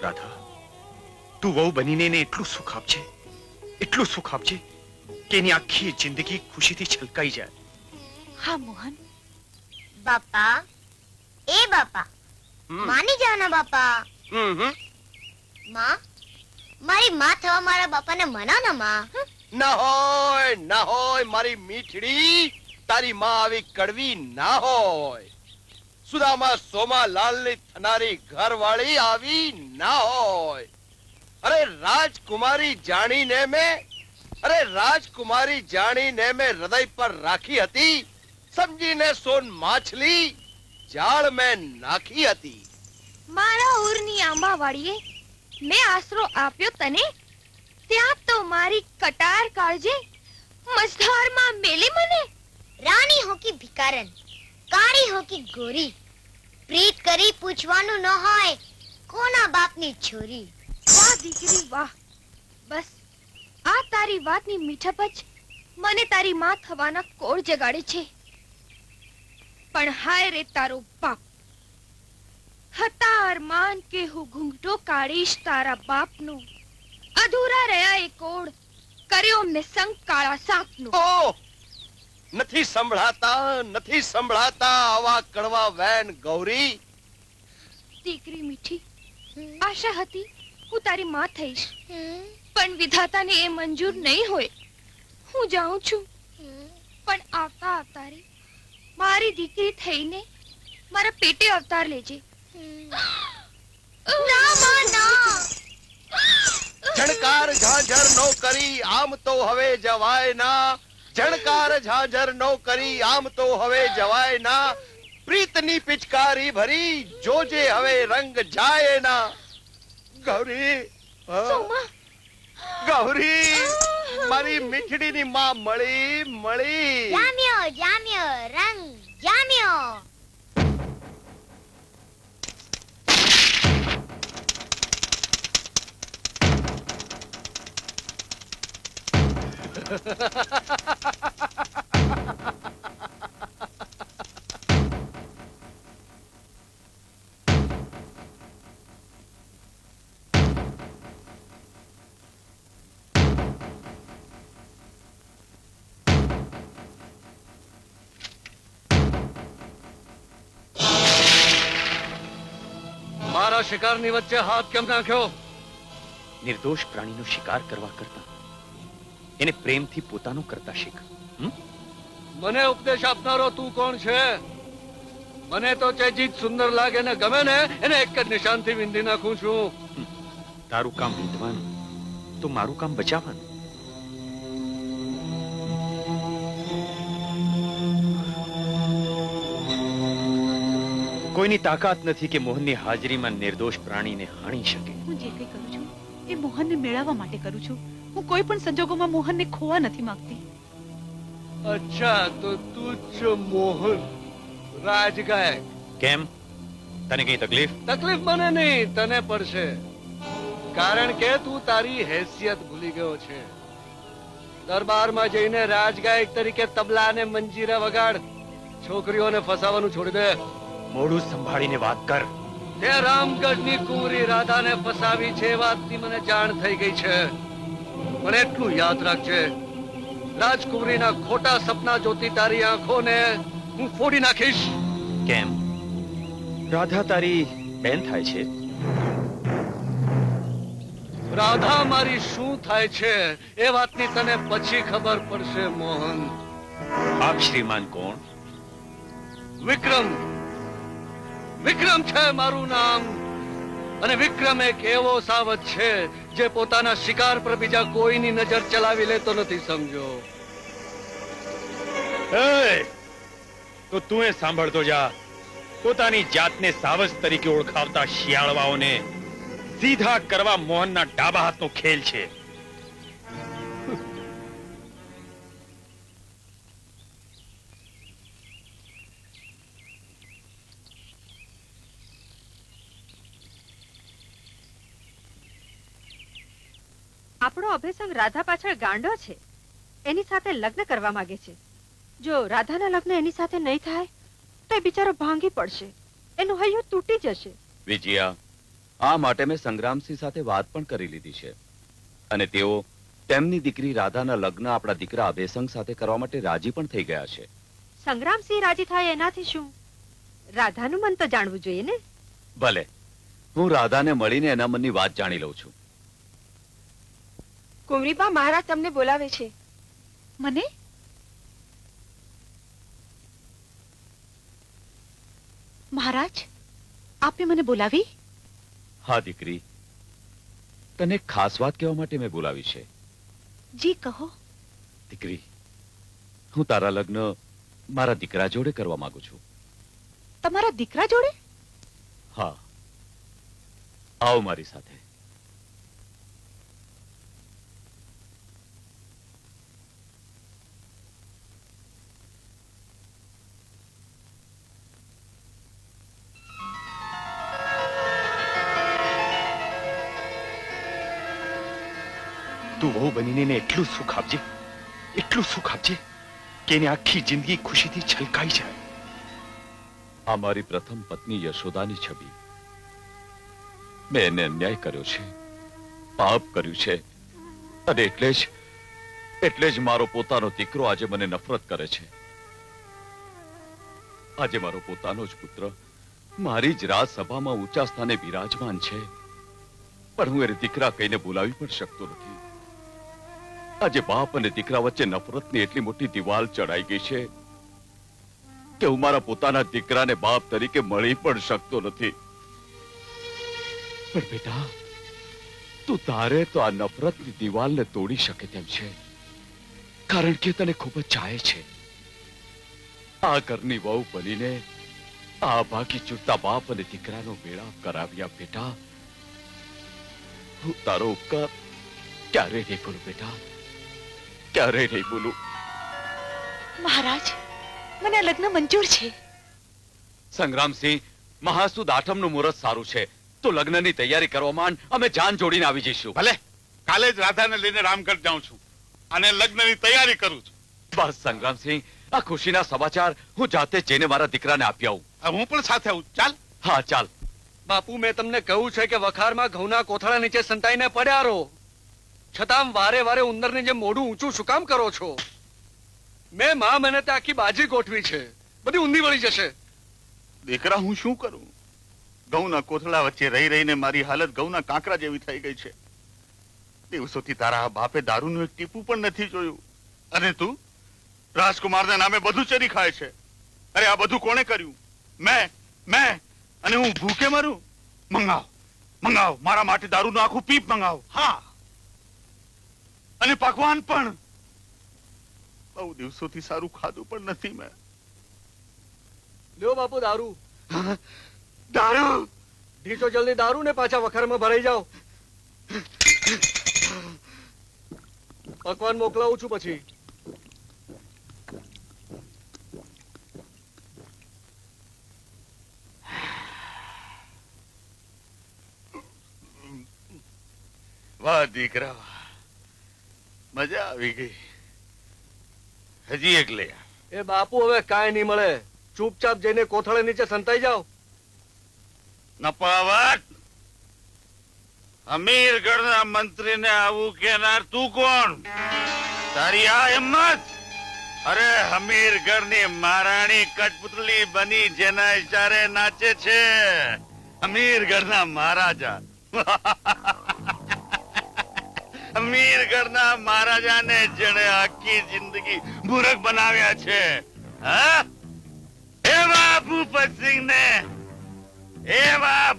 રાધા, તું વહુ બનીને એને એટલું સુખ આપજે, એટલું સુખ આપજે કે એની આખી જિંદગી ખુશીથી છલકાઈ જાય. હા મોહન. બાપા, એ બાપા, માની જાઓ ને બાપા. માં, મારી માં થવા મારા બાપાને મનાવો ને માં. ના હોય મારી મીઠડી, તારી માં આવી કડવી ના હોય. સુદામા સોમાલાલ ની થનારી ઘરવાળી આવી ના હોય. અરે રાજકુમારી જાણીને મેં હૃદય પર રાખી હતી, સમજીને સોન માછલી જાળ મેં નાખી હતી. મારા ઉરની આંબાવાળીએ મેં આશરો આપ્યો તને, ત્યાં તો મારી કટાર કાળજે મझधाરમાં મેલી મને. રાણી હો કી ભિકારન, કાળી હો કી ગોરી, પ્રીત કરી પૂછવાનું ન હોય કોના બાપની છોરી. વાહ દીકરી વાહ, બસ આ તારી વાતની મીઠપ જ મને તારી માં થવાના કોળ જગાડે છે. પણ હાય રે તારો બાપ, હતાર માન કે હું ઘૂંઘટો કાઢીશ તારા બાપનો, અધૂરા રહ્યા એ કોળ કર્યો મેં સંગ કાળા સાપનો. નથી સંભળાતા આવા કડવા વેન ગૌરી. દીકરી મીઠી, આશા હતી હું તારી માં થઈશ, પણ વિધાતાને એ મંજૂર નહીં હોય. હું જાઉં છું, પણ આવતા અવતારે મારી દીકરી થઈને મારા પેટે અવતાર લેજે. ના માં ના. જણકાર ઝાંઝર નો કરી આમ તો હવે જવાય ના. જણકાર ઝાંઝર નો કરી આમ તો હવે જવાય ના. પ્રીતની પિચકારી ભરી જોજે હવે રંગ જાય ના. ગૌરી, ગૌરી, મારી મીઠડીની માં મળી. જામ્યો રંગ જામ્યો. મારા શિકારની વચ્ચે હાથ કેમ નાખ્યો? નિર્દોષ પ્રાણીનો શિકાર કરવા કરતા એને પ્રેમથી પોતાનો કરતા શીખ. મને ઉપદેશ આપનારો તું કોણ છે? મને તો ચેજીત સુંદર લાગે ને ગમે ને એને એક જ નિશાનથી વિંધી નાખું છું. તારું કામ વિંધવાનું તો મારું કામ બચાવવાનું. કોઈની તાકાત નથી કે મોહનની હાજરીમાં નિર્દોષ પ્રાણીને હાણી શકે. હું જે કંઈ કરું છું એ મોહનને મેળવવા માટે કરું છું. હું કોઈ પણ સંજોગોમાં મોહનને ખોવા નથી માંગતી. અચ્છા, તો તું જ મોહન રાજગાયક. કેમ, તને કઈ તકલીફ? તકલીફ મને નહીં, તને પડશે. કારણ કે તું તારી હેસિયત ભૂલી ગયો છે. દરબારમાં જઈને રાજગાયક તરીકે તબલા અને મંજીરા વગાડ. છોકરીઓને ફસાવાનું છોડી દે. મોઢું સંભાળીને વાત કર. તે રામગઢની કુંવરી રાધાને ફસાવી છે એ વાતની મને જાણ થઈ ગઈ છે. પણ એટલું યાદ રાખજે, રાજકુંવરીના ખોટા સપના જોતી તારી આંખોને હું ફોડી નાખીશ. કેમ, રાધા તારી બેન થાય છે? રાધા મારી શું થાય છે એ વાતની તને પછી ખબર પડશે મોહન. આપ શ્રીમાન કોણ? વિક્રમ. વિક્રમ છે મારું નામ. અને વિક્રમ એક એવો સાવજ છે જે પોતાના શિકાર પર બીજા કોઈની નજર ચલાવી લેતો નથી, સમજો. તો તું એ સાંભળતો જા. પોતાની જાતને સાવજ તરીકે ઓળખાવતા શિયાળવાઓને સીધા કરવા મોહનના ડાબા હાથનો ખેલ છે. આપણો અભયસંગ રાધા પાછળ ગાંડો છે. એની સાથે લગ્ન કરવા માંગે છે. જો રાધાના લગ્ન એની સાથે નહીં થાય તો એ બિચારો ભાંગી પડશે, એનું હૈયું તૂટી જશે. વિજયા, આ માટે મેં સંગ્રામસિંહ સાથે વાત પણ કરી લીધી છે અને તેઓ તેમની દીકરી રાધાના લગ્ન આપણા દીકરા અભયસંગ સાથે કરવા માટે રાજી પણ થઈ ગયા છે. સંગ્રામસિંહ રાજી થાય એનાથી શું? રાધાનું મન તો જાણવું જોઈએ ને. ભલે, હું રાધાને મળીને એના મનની વાત જાણી લઉં છું. કુંવરીબા, મહારાજ તમને બોલાવે છે. મને? મહારાજ, આપે મને બોલાવી? હા દીકરી, તને એક ખાસ વાત કહેવા માટે મેં બોલાવી છે. જી કહો. દીકરી, હું તારા લગ્ન મારા દીકરા જોડે કરવા માંગુ છું. તમારા દીકરા જોડે? હા, આવો મારી સાથે. તું વહુ બનીને એને એટલું સુખ આપજે, એટલું સુખ આપજે કે એની આખી જિંદગી ખુશીથી છલકાઈ જાય. આ મારી પ્રથમ પત્ની યશોદાની છબી. મેં એને અન્યાય કર્યો છે, પાપ કર્યું છે અને એટલે જ મારો પોતાનો દીકરો આજે મને નફરત કરે છે. આજે મારો પોતાનો જ પુત્ર મારી જ રાજસભામાં ઊંચા સ્થાને બિરાજમાન છે, પણ હું એને દીકરા કહીને બોલાવી પણ શકતો નથી. આજે બાપ અને દીકરા વચ્ચે નફરતની એટલી મોટી દિવાલ ચડાઈ ગઈ છે કે હું મારા પોતાના દીકરાને બાપ તરીકે મળી પણ શકતો નથી. પણ બેટા, તું તારે તો આ નફરતની દિવાલને તોડી શકે તેમ છે, કારણ કે તને ખૂબ જ ચાહે છે. આ ઘરની વહુ બનીને આ ભાગી છૂટતા બાપ અને દીકરાનો મેળાપ કરાવ્યા. બેટા, હું તારો ઉપકાર ક્યારે નહીં ભૂલું બેટા, ક્યારે નહીં ભૂલું. મહારાજ, મને આ લગ્ન મંજૂર છે. સંગ્રામસિંહ, મહાસુદ આઠમનું મુહૂર્ત સારું છે, તો લગ્નની તૈયારી કરવા માંડ. અમે જાન જોડીને આવી જઈશું. ભલે, કાલે જ રાધાને લઈને રામગઢ જાઉં છું અને લગ્નની તૈયારી કરું છું. બસ સંગ્રામસિંહ, આ ખુશીના સમાચાર હું જાતે જઈને મારા દીકરાને આપી આવું. હું પણ સાથે આવું. ચાલ. હા ચાલ. બાપુ, મેં તમને કહ્યું છે કે વખારમાં ઘઉંના કોથળા નીચે સંતાઈને પડ્યા રહો, છતાં વારે વારે ઉંદરની જેમ મોઢું ઊંચું શું કામ કરો છો? મેં મા મહેનતે આખી બાજી ગોઠવી છે, બધી ઊંધી વળી જશે. દીકરા, હું શું કરું? ઘઉંના કોથળા વચ્ચે રહી રહીને મારી હાલત ઘઉંના કાંકરા જેવી થઈ ગઈ છે. દિવસોથી તારા બાપે દારૂનું એક ટીપું પણ નથી જોયું, અને તું રાજકુમારના નામે બધું ચરી ખાય છે. અરે, આ બધું કોણે કર્યું? મેં. અને હું ભૂખે મરું? મંગાવ મારા માટે દારૂનું આખું પીપ મંગાવ. હા, અને પકવાન પણ. બહુ દિવસોથી સારું ખાધું પણ નથી મેં. લ્યો બાપુ દારૂ. દારૂ? ઢીસો જલ્દી દારૂ ને પાછા વખારમાં ભરાઈ જાઓ. પકવાન મોકલાવું છું પછી. વાહ દીકરા, મજા આવી ગઈ. હજી એક લે. એ બાપુ, હવે કાંઈ નહીં મળે. ચૂપચાપ જઈને કોથળે નીચે સંતાઈ જાઓ. નપાવટ, અમીરગઢના મંત્રીને આવું કહેનાર તું કોણ? તારી આ હિંમત? અરે, અમીરગઢની મહારાણી કઠપુતળી બની જેના ઇશારે નાચે છે અમીરગઢના મહારાજા. અમીરગઢના મહારાજાને જેણે આખી જિંદગી મૂર્ખ બનાવ્યા છે, એવા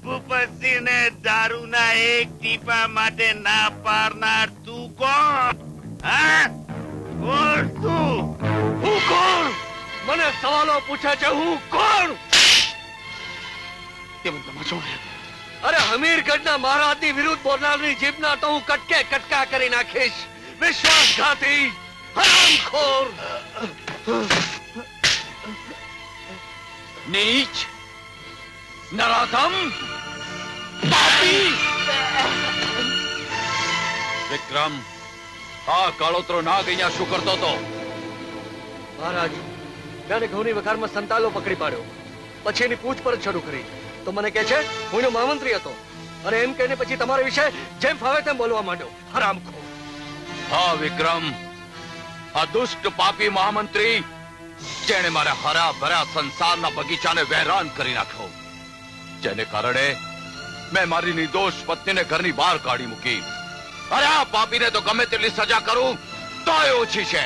ભૂપતસિંહને દારૂના એક ટીપા માટે ના પારનાર તું કોણ? હું કોણ? મને સવાલો પૂછે છે, હું કોણ? અરે, હમીરગઢના મહારાજની વિરુદ્ધ બોલનારની જીભના તો હું કટકે કટકા કરી નાખીશ. વિશ્વાસઘાતી, હરામખોર, નીચ, નરાધમ, પાપી! વિક્રમ, આ કાળોતરો નાગ અહીંયા શું કરતો હતો? મહારાજ, મેં ઘઉંની વખારમાં સંતાલો પકડી પાડ્યો, પછી એની પૂછપરછ શરૂ કરી તો મને કહે છે હું એનો મહામંત્રી હતો, અને એમ કહીને પછી તમારા વિશે જેમ ફાવે તેમ બોલવા માંડ્યો. હરામખોર! હા વિક્રમ, આ દુષ્ટ પાપી મહામંત્રી જેણે મારા હરા ભરા સંસારના બગીચાને વેરાન કરી નાખ્યો, જેને કારણે મેં મારી નિર્દોષ પત્નીને ઘરની બહાર કાઢી મૂકી. અરે આ પાપીને તો ગમે તેટલી સજા કરું તોય ઓછી છે.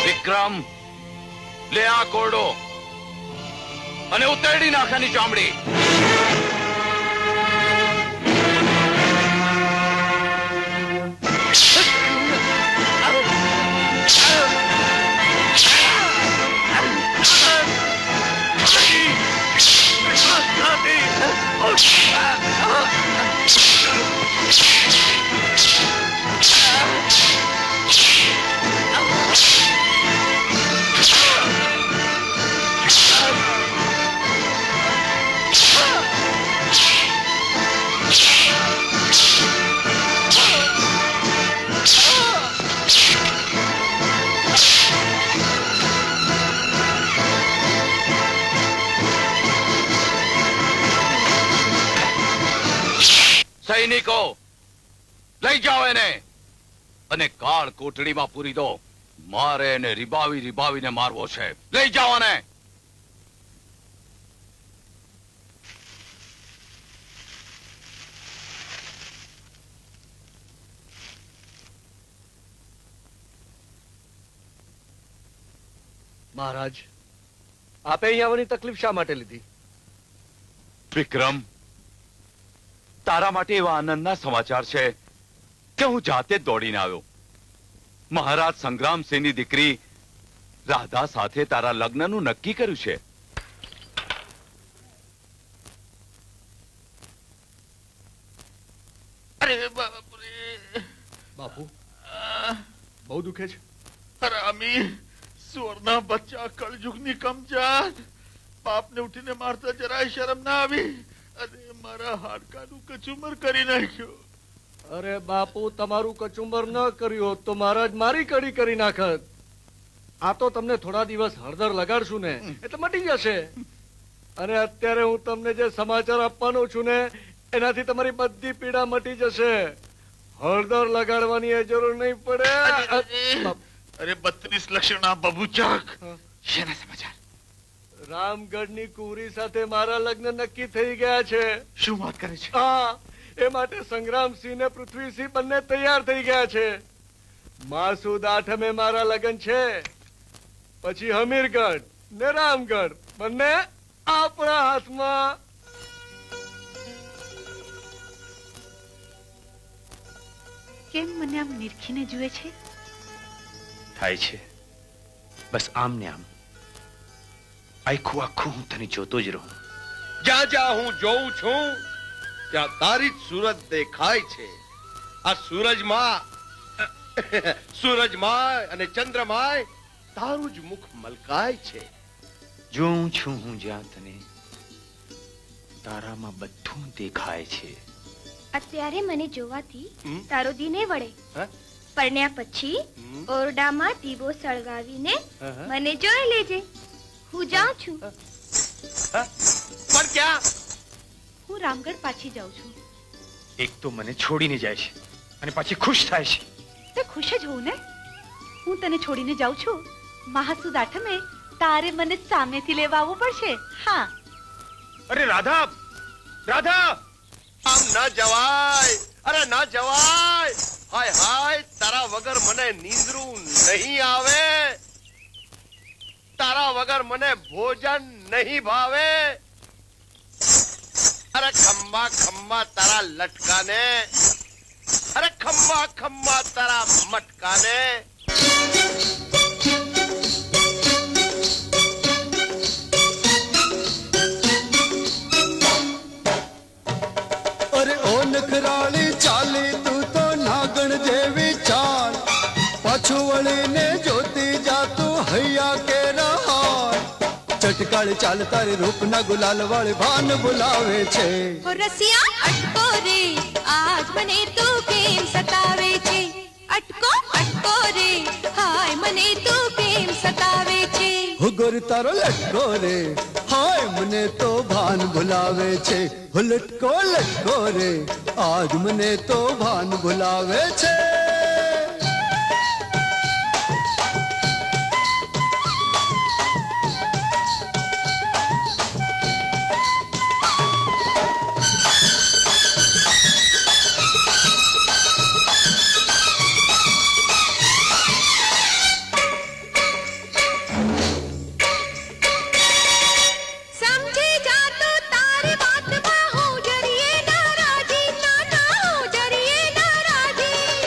વિક્રમ, લે આ કોરડો અને ઉતેડી નાખની ચામડી. સૈનિકો, લઈ જાઓ એને અને કાળ કોટડીમાં પૂરી દો. મારે એને રીબાવી રીબાવીને મારવો છે. લઈ જાઓ ને. મહારાજ, આપે અહીં આવવાની તકલીફ શા માટે લીધી? વિક્રમ, તારા માટે એવા આનંદના સમાચાર છે કે હું જાતે જ દોડીને આવ્યો. મહારાજ સંગ્રામસિંહની દીકરી રાધા સાથે તારા લગ્નનું નક્કી કર્યું છે. અરે બાપરે! બાપુ, બહુ દુખે છે? હરામી, સુવરના બચ્ચા, કળયુગની કમજાત! બાપને ઉઠીને મારતા જરાય શરમ ના આવી? અને મારા હાડકાનું કચુમર કરી નાખ્યો. અરે બાપુ, તમારું કચુંબર ન કર્યું હોત તો મહારાજ મારી કડી કરી નાખત. આ તો તમને થોડા દિવસ હળદર લગાડશું ને એટલે મટી જશે. અને અત્યારે હું તમને જે સમાચાર આપવાનો છું ને એનાથી તમારી બધી પીડા મટી જશે. હળદર લગાડવાની એ જરૂર નહીં પડે. અરે 32 લક્ષણા બબુચાક! શેના સમાચાર? રામગઢની કુંવરી સાથે મારા લગ્ન નક્કી થઈ ગયા છે. શું વાત કરે છે? હા, એ માટે સંગ્રામસિંહ ને પૃથ્વીસિંહ બંને તૈયાર થઈ ગયા છે. માસુદ આઠમે મારા લગ્ન છે, પછી હમીરગઢ ને રામગઢ બંને આપણા હાથમાં. કેમ મને આમ નિરખીને જુએ છે? થાય છે બસ આમ ને આમ. આખું આખું હું તને જોતો જ રહું. જ્યાં જ્યાં હું જોઉં છું ત્યાં તારી જ સુરત દેખાય છે. આ સૂરજમાં અને ચંદ્રમાય તારું જ મુખ મલકાય છે. જોઉં છું હું જ્યાં તને, તારામાં બધું દેખાય છે. અત્યારે મને જોવાથી તારો દી નહીં વળે. હા? પરણ્યા પછી ઓરડામાં દીવો સળગાવીને મને જોઈ લેજે. હું જાઉં છું. પણ ક્યાં? હું રામગઢ પાછી જાઉં છું. એક તો મને છોડીને જાય છે અને પાછી ખુશ થાય છે. તે ખુશ જ હોઉં ને. હું તને છોડીને જાઉં છું. મહાસુદ આઠમે તારે મને સામેથી લેવા આવવું પડશે. હા. અરે રાધા, રાધા! આમ ન જવાય. અરે ન જવાય. હાય હાય, તારા વગર મને નીંદરું નહીં આવે. તારા વગર મને ભોજન નહીં ભાવે. અરે ખંભા ખંભા તારા લટકાને, અરે ખંભા ખંભા તારા મટકાને. અરે ઓ નખરાળી ચાલી તું તો નાગણ જેવી ચાલ, પાછું વળીને જો કાળી ચાલ તારી રૂપના ગુલાલ વાળી ભાન ભુલાવે છે. હો રસિયા અટકો રે આજ મને તું કેમ સતાવે છે. અટકો અટકો રે હાય મને તું કેમ સતાવે છે. હો ગોરી તારો લટકો રે હાય મને તો ભાન ભુલાવે છે. હો લટકો લટકો રે આજ મને તો ભાન ભુલાવે છે. સમજી જા તો તારી વાતમાં હું જરીએ નારાજી ના હું જરીએ નારાજી.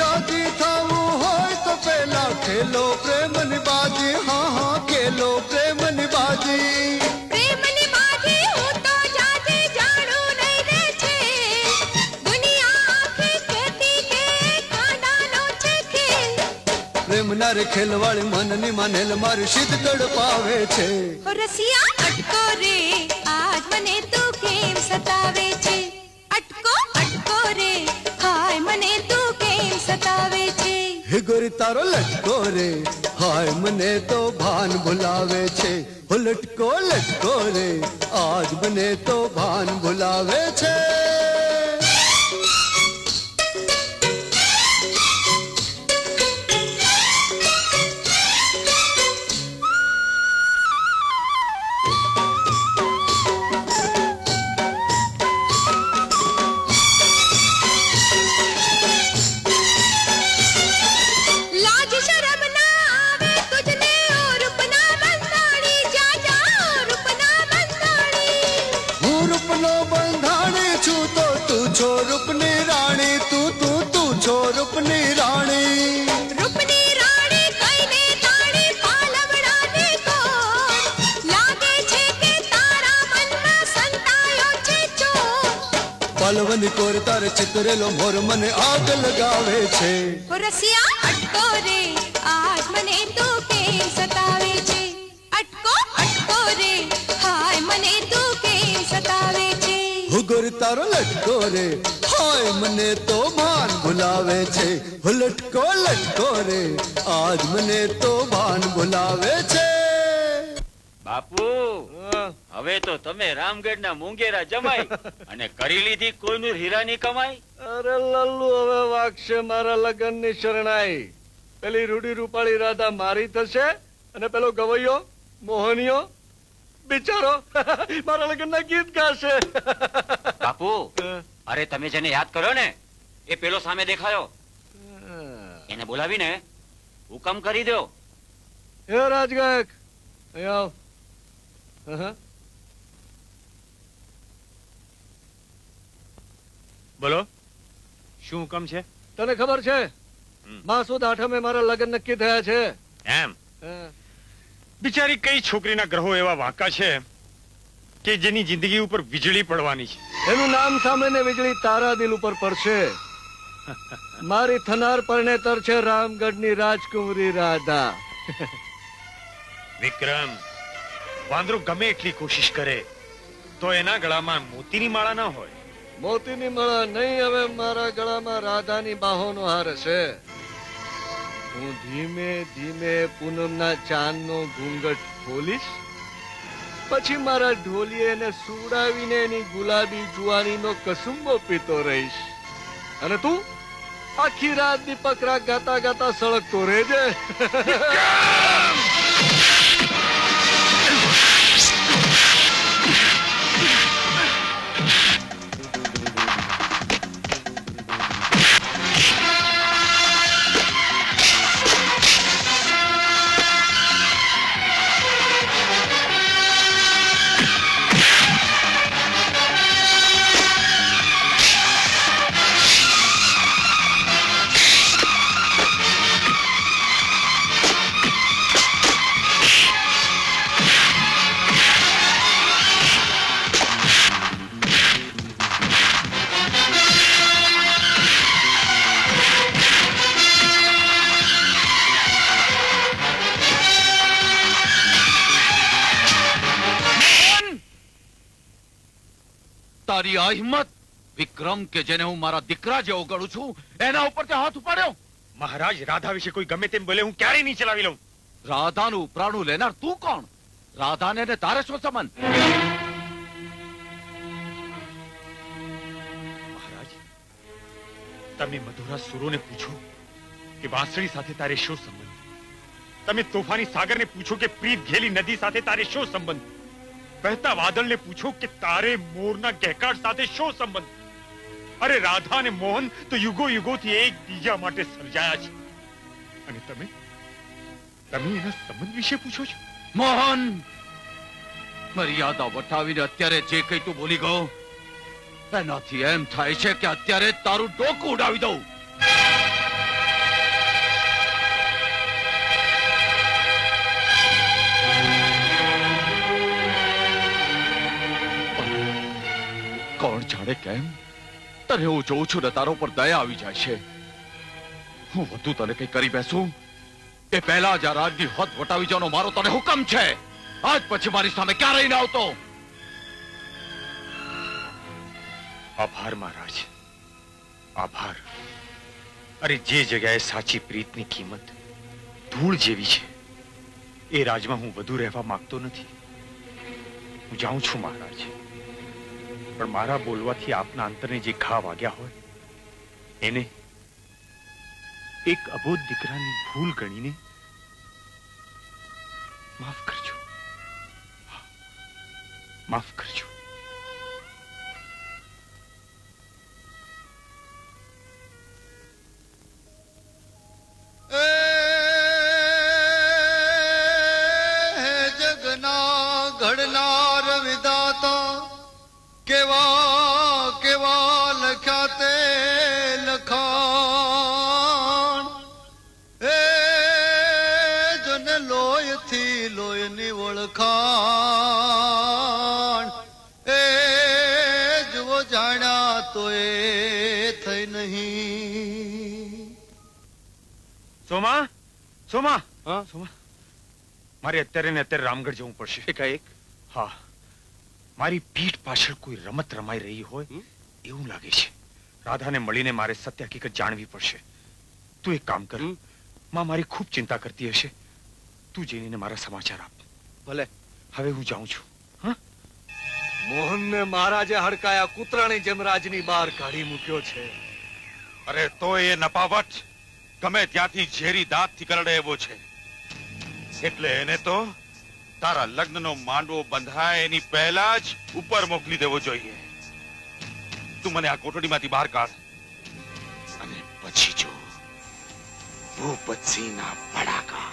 રાજી થવું હોય તો પેલા ખેલો પ્રેમની બાજી. હા હા ખેલો પ્રેમની બાજી. પ્રેમની બાજી હું તો જાતે જાણું નહીં રે છે. દુનિયા આખી કહેતી કે કાંડાનો છે ખેલ. પ્રેમના રે ખેલવાળી મનની માનેલ મારી સિદ્ધ તડપાવે છે. હો રસિયા અટકો રે આજ મને તું કેમ સતાવે છે. અટકો અટકો રે હાય મને તું કેમ સતાવે છે. હે ગોરી તારો લટકો રે હાય મને તો ભાન ભુલાવે છે. હો લટકો લટકો રે આજ મને તો ભાન ભુલાવે છે. લાજ શરમ ના આવે તુજને ઓ રૂપના બંધાણી જા જા ઓ રૂપના બંધાણી. હું રૂપનો બંધાણી છું તો તું છો રૂપની રાણી. તું છો રૂપની રાણી. રૂપની રાણી કઈને તાણી પાલવડાને કોર. લાગે છે કે તારા મનમાં સંતાયો છે ચોર. પલવની કોર તારે ચિતરેલો મોર મને આગ લગાવે છે. હો રસિયા અટકો રે આજ મને તું કેમ સતાવે છે. અટકો અટકો રે હાય મને તું કેમ સતાવે છે. હો ગોરી તારો લટકો રે હાય મને તો ભાન ભુલાવે છે. હો લટકો લટકો રે આજ મને તો ભાન ભુલાવે છે. બાપુ હવે તો તમે રામગઢના મુંગેરા જમાઈ અને કરી લીધી કોઈનું હીરાની કમાઈ. અરે લલ્લુ હવે વાગશે મારા લગ્નની શરણાઈ. પેલી રૂડી રૂપાળી રાધા મારી થશે અને પેલો ગવૈયો મોહનિયો બિચારો મારા લગ્નના ગીત ગાશે. બાપુ અરે તમે જેને યાદ કર્યો ને એ પેલો સામે દેખાયો. એને બોલાવીને હુકમ કરી દો. હે રાજગાયક અહીંયા આવ. હા. બોલો શું હુકમ છે? તને ખબર છે માસુદ આઠમે મારા લગ્ન નક્કી થયા છે. એમ બિચારી કઈ છોકરીના ગ્રહો એવા વાંકા છે કે જેની જિંદગી ઉપર વીજળી પડવાની છે. એનું નામ સાંભળીને વીજળી તારા દિલ ઉપર પડશે. મારી થનાર પરણેતર છે રામગઢની રાજકુંવરી રાધા. વિક્રમ વાંદરો ગમે એટલી કોશિશ કરે તો એના ગળામાં મોતીની માળા ના હોય. મોતીની માળા નહીં, હવે મારા ગળામાં રાધાની બાહોનો હાર હશે. હું ધીમે ધીમે પૂનમના ચાંદનો ઘૂંઘટ ખોલીશ, પછી મારા ઢોલીએ એને સુવડાવીને એની ગુલાબી જુવાનીનો કસુંબો પીતો રહીશ. અને તું આખી રાત દીપક રાગ ગાતા ગાતા સળગતો રહેજે. તારી આ હિંમત વિક્રમ કે જેને હું મારા દીકરા જેવો ગણું છું એના ઉપર તે હાથ ઉપાડ્યો? મહારાજ, રાધા વિશે કોઈ ગમે તેમ બોલે હું ક્યારેય નહીં ચલાવી લઉં. રાધાનું ઉપરાણું લેનાર તું કોણ? રાધાને ને તારે શું સંબંધ? મહારાજ, તમે મધુરા સુરોને પૂછો કે વાંસળી સાથે તારે શું સંબંધ. તમે તોફાની સાગરને પૂછો કે પ્રીત ઘેલી નદી સાથે તારે શું સંબંધ. વહેતા વાદળને પૂછો કે તારે મોરના ગહેકાટ સાથે શું સંબંધ. અરે રાધા અને મોહન તો યુગો યુગોથી એકબીજા માટે સર્જાયા છે, અને તમે એના સંબંધ વિશે પૂછો છો? મોહન, મર્યાદા વટાવીને અત્યારે જે કઈ તું બોલી ગયો એનાથી એમ થાય છે કે અત્યારે તારું ડોકું ઉડાવી દઉં. કોણ જાણે કેમ તને હું જોઉં છું ને તારો પર દયા આવી જાય છે. હું વધુ તને કઈ કરી બેસું એ પહેલા જ આ રાજની હદ વટાવી જવાનો મારો તને હુકમ છે. આજ પછી મારી સામે ક્યારેય ના આવતો. આભાર મહારાજ, આભાર. અરે જે જગ્યાએ સાચી પ્રીતની કિંમત ધૂળ જેવી છે એ રાજમાં હું વધુ રહેવા માંગતો નથી. હું જાઉં છું મહારાજ, પણ મારા બોલવાથી આપના અંતરને જે ઘા વાગ્યા હોય એને એક અબોધ દીકરાની ભૂલ ગણીને માફ કરજો, માફ કરજો. જગના ઘડનાર વિધાતા કેવા કેવા લખ્યા તે લખાણ. એ જોને લોહીથી લોહીની ઓળખાણ. એ જુઓ જાણ્યા તો એ થઈ નહીં. સોમા, સોમા, સોમા, મારે અત્યારે ને અત્યારે રામગઢ જવું પડશે. એકાએક? હા, મારી પીઠ પાછળ કોઈ રમત રમાઈ રહી હોય એવું લાગે છે. રાધાને મળીને મારે સત્ય હકીકત જાણવી પડશે. તું એક કામ કર, માં મારી ખૂબ ચિંતા કરતી હશે, તું જઈને મારા સમાચાર આપ. ભલે. હવે હું જાઉં છું. મોહનને મહારાજે હડકાયા કૂતરાની જેમ રાજની બહાર કાઢી મૂક્યો છે. અરે તો એ નપાવટ ગમે ત્યાંથી ઝેરી દાંતથી કરડે એવો છે, એટલે એને તો તારા લગ્નનો માંડવો બંધાય એની પહેલા જ ઉપર મોકલી દેવો જોઈએ. તું મને આ કોટડીમાંથી બહાર કાઢ, અને પછી જો ભૂપતસિંહના ભડાકા.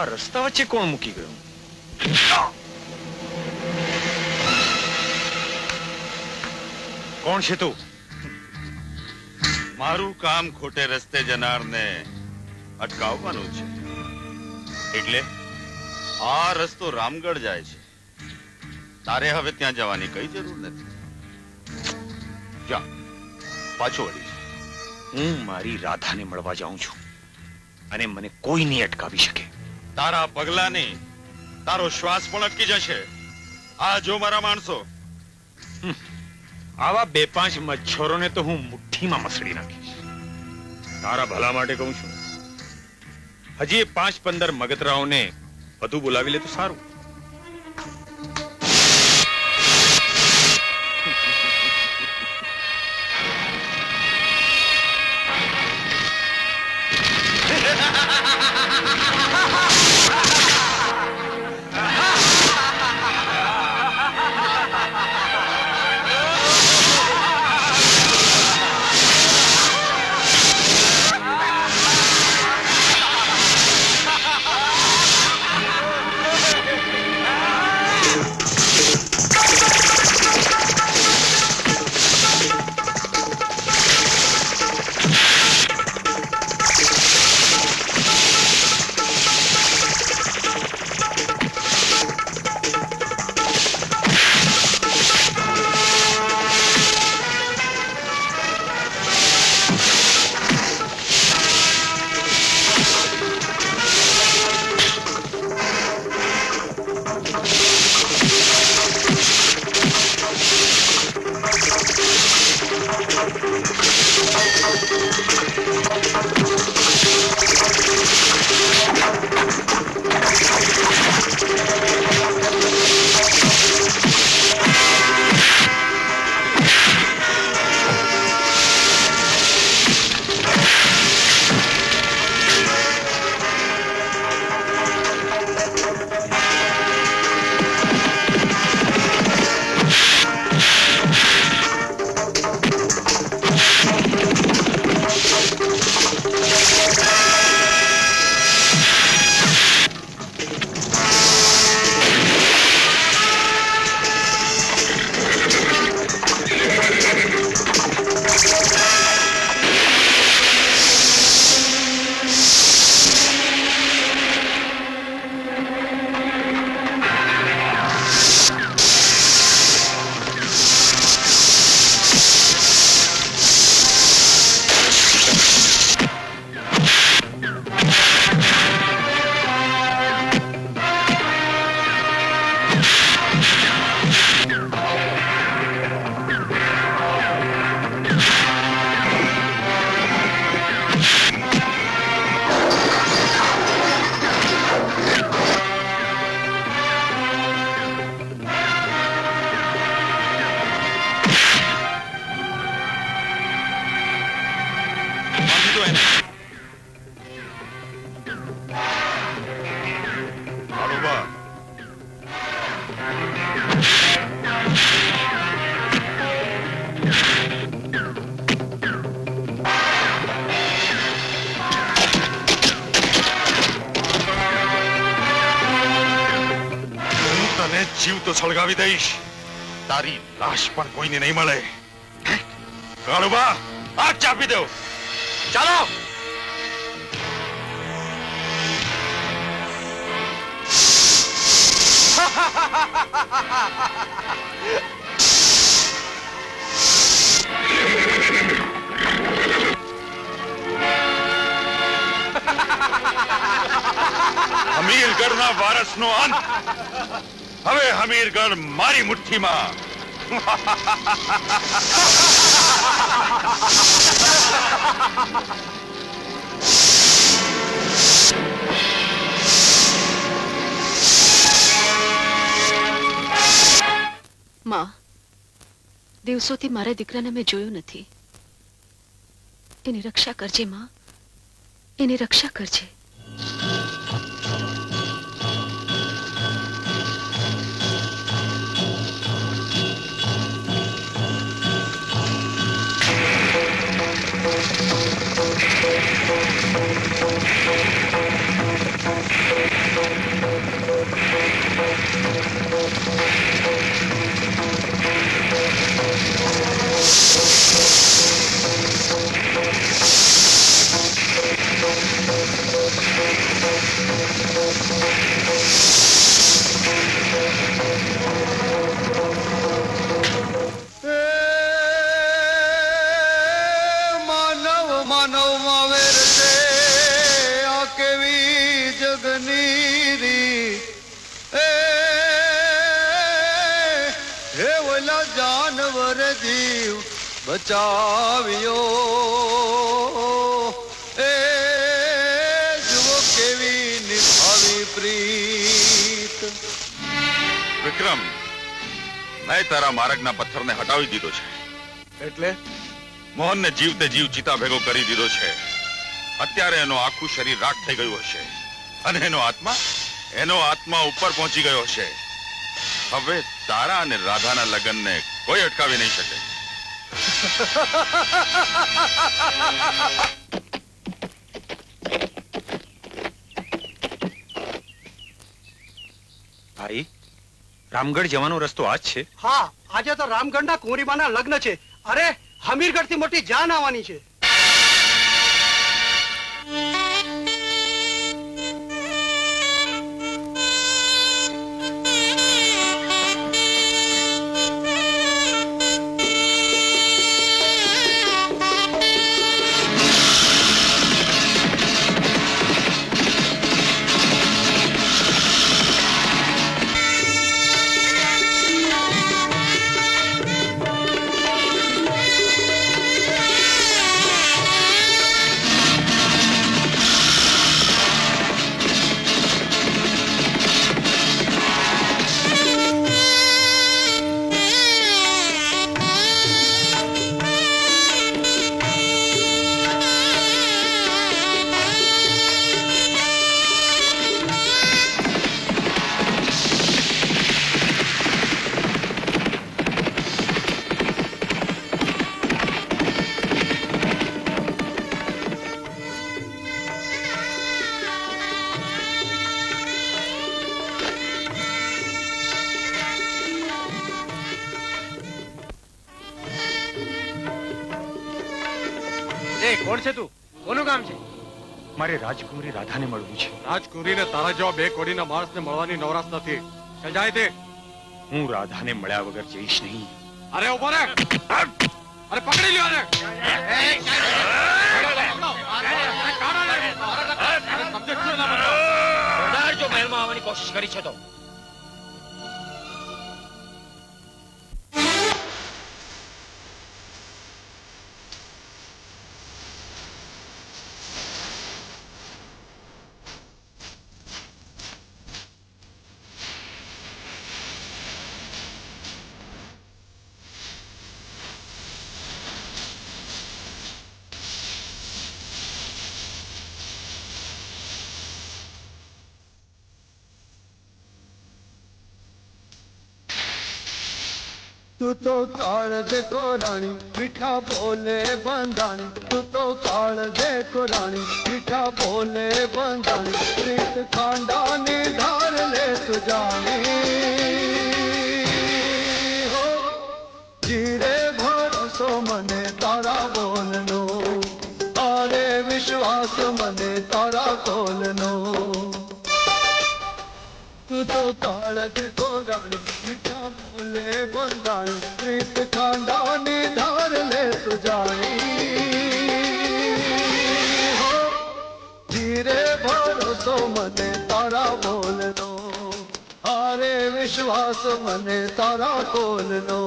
આ રસ્તા વચ્ચે કોણ મૂકી ગયું? કોણ છે તું? મારું કામ ખોટે રસ્તે જનારને અટકાવવાનું છે, એટલે આ રસ્તો રામગઢ જાય છે. તારે હવે ત્યાં જવાની કઈ જરૂર નથી. જા, પાછો વળી જા. હું મારી રાધાને મળવા જાઉં છું, અને મને કોઈ નહીં અટકાવી શકે. તારા પગલાની તારો શ્વાસ પણ અટકી જશે. આ જો મારા માણસો, આવા 2-5 મચ્છરોને તો હું મુઠ્ઠીમાં મસળી નાખીશ. તારા ભલા માટે કહું છું. હજી 5-15 મગતરાઓને વધુ બોલાવી લે તો સારું. જીવ તો સળગાવી દઈશ, તારી લાશ પણ કોઈને નહીં મળે. કાળુબા, આગ ચાપી દો. ચાલો. હમીરગઢના વારસનો અંત હવે હમીરગઢ મારી મુઠ્ઠીમાં. માં, દિવસોથી મારા દીકરાને મેં જોયું નથી. એની રક્ષા કરજે માં, એની રક્ષા કરજે. બચાવ્યો એ જુઓ કેવી નિભાવી પ્રીત. વિક્રમ, મેં તારા માર્ગના પથ્થરને હટાવી દીધો છે. એટલે મોહનને જીવતે જીવ ચિતા ભેગો કરી દીધો છે. અત્યારે એનો આખું શરીર રાખ થઈ ગયું હશે અને એનો આત્મા ઉપર પહોંચી ગયો હશે. હવે તારા અને રાધાના લગ્નને કોઈ અટકાવી નહીં શકે. ભાઈ, રામગઢ જવાનો રસ્તો આજ છે? હા, આજે તો રામગઢના કુંવરીમાના લગ્ન છે. અરે, હમીરગઢથી મોટી જાન આવવાની છે. એ કોણ છે તું? કોનું કામ છે? મારે રાજકુમારી રાધાને મળવું છે. રાજકુમારીને તારા જેવા બે કોડીના માણસને મળવાની નવરાશ નથી. ચાલ જાય તે. હું રાધાને મળ્યા વગર જઈશ નહીં. અરે ઉભો રે. અરે પકડી લ્યો આને. જો મહેલમાં આવવાની કોશિશ કરી છે તો तू तो काल देखो रानी मीठा बोले बंदानी, तू तो काल देखो रानी मीठा बोले बंदानी, प्रीत खांडानी धार ले तू जानी हो। जीरे भरोसो मने तारा बोलनो, आरे विश्वास मने तारा कोलनो। तू तो काल देखो रानी मीठा बोले बंदानी, प्रीत खांडानी धार ले तू जानी हो। धीरे भरोसो मने तारा बोलनो, हारे विश्वास मने तारा कोलनो।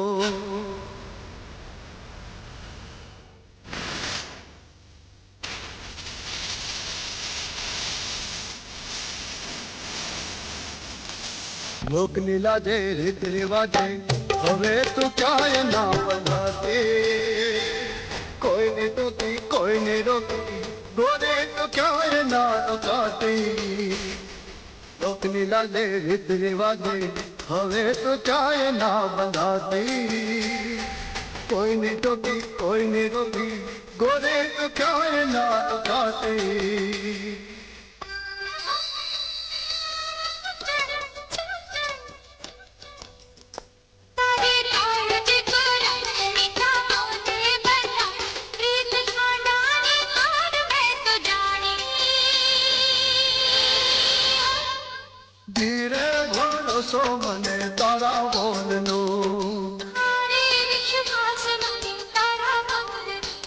लोक लीला दे रीत रिवाजे हवे तो क्या ना बनाते, कोई नहीं रोकी कोई नहीं रोकी गोरे तो क्या ना रुकाते। लोक लीला दे रीत रिवाजे हवे तो क्या ना बनाते, कोई नहीं रोकी कोई नहीं रोकी गोरे तो क्या ना रुकाते। धीरे भरोसो मने तारा बोलनो, हारे विश्वास मने तारा बोलनो।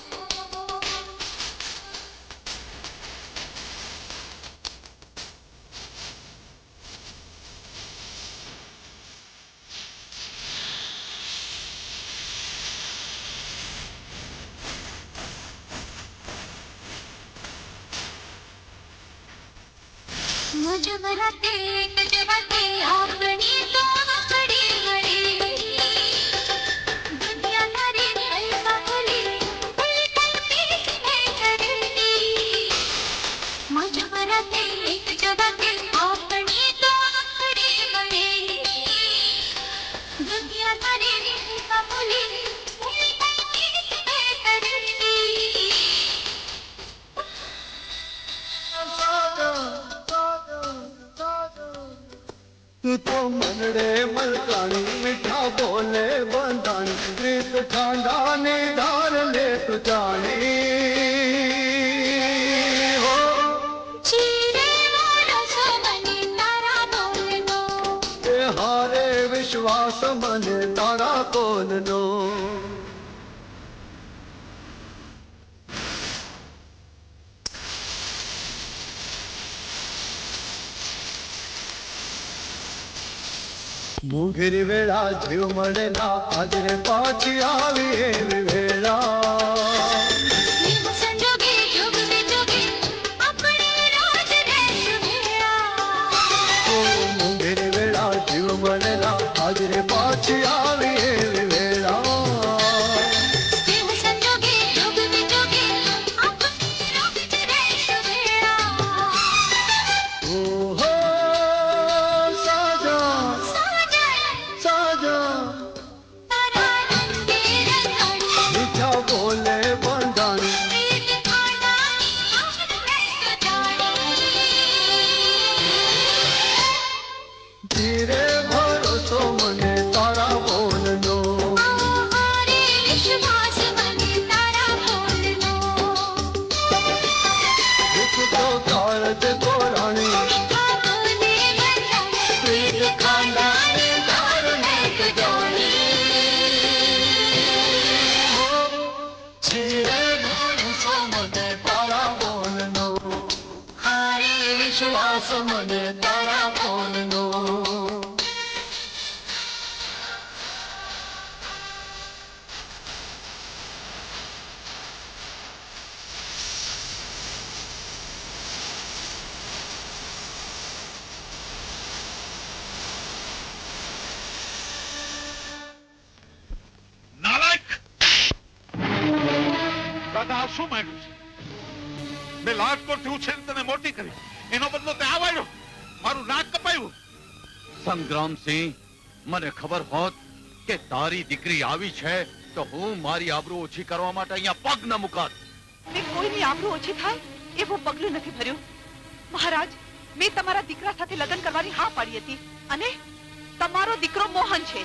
मुझे जबते अपनी तो खड़ी गई, दुनिया तारी ऐसा बोली उल्टी है करती। मुझे जबते अपनी तो खड़ी गई, दुनिया तारी ऐसा बोली उल्टी है करती। तू तो मनड़े मलकानी मीठा बोले बंदानी, प्रीत खांडानी धार ले तू जानी हो। चीरे भरोसो मने तारा बोलनो, ए हारे विश्वास मने तारा कोलनो। मुघिरी वेळा जीव मळेला आजरे पाची आवी एवी वेळा। संजोगे जोगवे जोगे अपने राज रेश भेळा। मुघिरी वेळा जीव मळेला आजरे पाची आवी एवी वेळा। संजोगे जोगवे जोगे अपने राज रेश भेळा। ओ हो साजा साजा तारा रंगे रंगाड़ी વિશ્વાસ મને તારા મોહનનો દાદા આ શું માંગ્યું છે? મેં લાજપોરથી ઉછેરી તને મોટી કરી, એનો બદલો તે આવ્યો, મારું નાક કપાયું. સંગ્રામસિંહ, મને ખબર હોત કે તારી દીકરી આવી છે તો હું મારી આબરૂ ઓછી કરવા માટે અહીંયા પગ ન મુકાત. મેં કોઈની આબરૂ ઓછી થાય એવું પગલું નથી ભર્યું. મહારાજ, મેં તમારા દીકરા સાથે લગ્ન કરવાની હા પાડી હતી અને તમારો દીકરો મોહન છે.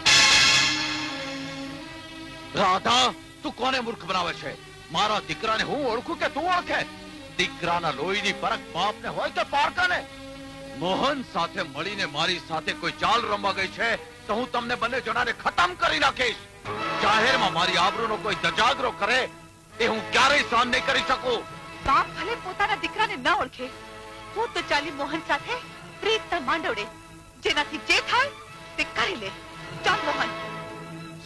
રાધા, તું કોને મૂર્ખ બનાવે છે? મારા દીકરાને હું ઓળખું કે તું ઓળખે? દીકરાના લોહીની પરખ બાપને હોય કે પારકાને? મોહન સાથે મળીને મારી સાથે કોઈ ચાલ રમવા ગઈ છે તો હું તમને બંને જણાને ખતમ કરી નાખીશ. જાહેરમાં મારી આબરૂનો કોઈ ધજાગરો કરે એ હું ક્યારેય સહન નહીં કરી શકું. બાપ ભલે પોતાના દીકરાને ન ઓળખે, હું તો ચાલી મોહન સાથે પ્રીતના માંડવડે, જેનાથી જે થાય તે કરી લે. ચાલ મોહન.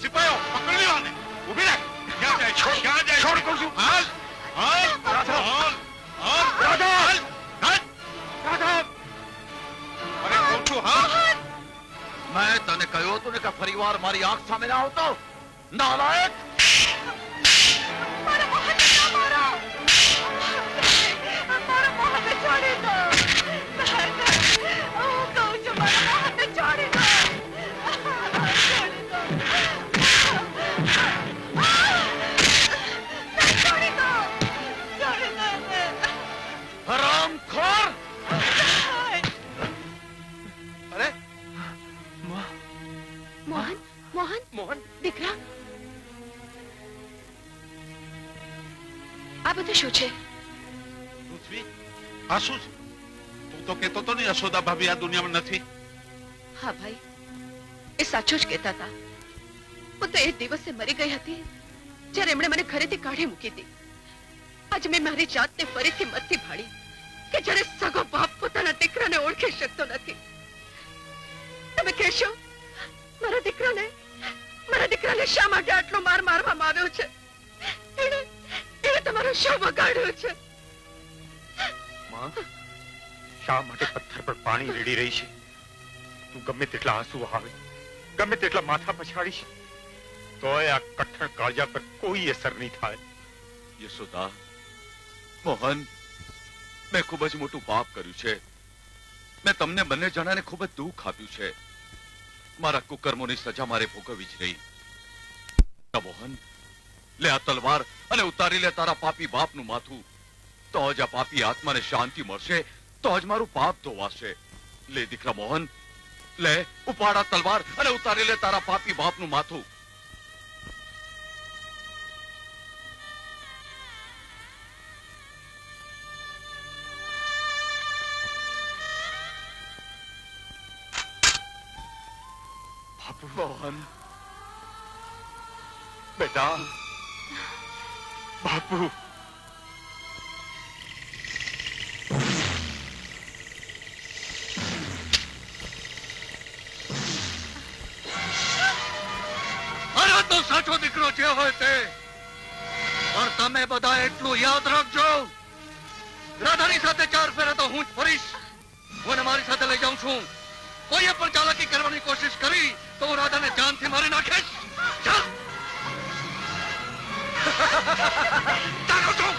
સિપાહીઓ પકડી લ્યો આને. ઊભી રહે. ક્યાં જાય? છોડ. ક્યાં જાય? છોડ કહું છું. હાલ હાલ રાધા, હાલ હાલ રાધા, હાલ રાધા. અરે કહું છું હાલ. મેં તને કહ્યું હતું ને કે ફરીવાર મારી આંખ સામે ના આવતો. નાલાયક! મારા મોહનને ના મારો. મારા મોહનને છોડી દો. હું કહું છું મારા મોહનને છોડી દો. હરામખોર! અરે મોહન, મોહન, મોહન, દીકરા, આ બધું શું છે? પૃથ્વી, આ શું છે? તું તો કહેતો તો ને યશોદા ભાભી આ દુનિયામાં નથી. હા ભાઈ, એ સાચું જ કહેતા હતા. હું તો એ દિવસે મરી ગઈ હતી જ્યારે એમણે મને ઘરેથી કાઢી મૂકી હતી. આજે મેં મારી જાતને ફરીથી મથી ભાળી કે જ્યારે સગો બાપ પોતાના દીકરાને ઓળખી શકતો નથી. તમે કહેશો મારા દીકરાને શા માટે આટલો માર મારવામાં આવ્યો છે? એને તમારો શું બગાડ્યો છે? માં, શા માટે પથ્થર પર પાણી રેડી રહી છે? તું ગમે તેટલા આંસુ આવે, ગમે તેટલા માથા પછાડીશ, તોય આ કઠણ કાળજા પર કોઈ અસર નહીં થાય. યશોદા, મોહન, મેં ખૂબ જ મોટું પાપ કર્યું છે. મેં તમને બંને જણાને ખૂબ જ દુઃખ આપ્યું છે. મારા કુકર્મોની સજા મારે ભોગવવી જ રહી. મોહન, લે આ તલવાર અને ઉતારી લે તારા પાપી બાપનું માથું. તો જ આ પાપી આત્માને શાંતિ મળશે, તો જ મારું પાપ ધોવાશે. લે દીકરા મોહન, લે ઉપાડ આ તલવાર અને ઉતારી લે તારા પાપી બાપનું માથું. મોહન, બેટા, બાપુ. અરે તો સાચો દીકરો જે હોય તે, પણ તમે બધા એટલું યાદ રાખજો, રાધાની સાથે 4 ફેરા તો હું જ ફરીશ. હું મારી સાથે લઈ જાઉં છું. કોઈએ પણ ચાલાકી કરવાની કોશિશ કરી તો હું રાધાને જાનથી મારી નાખીશ. ચાલ ચાલો છું.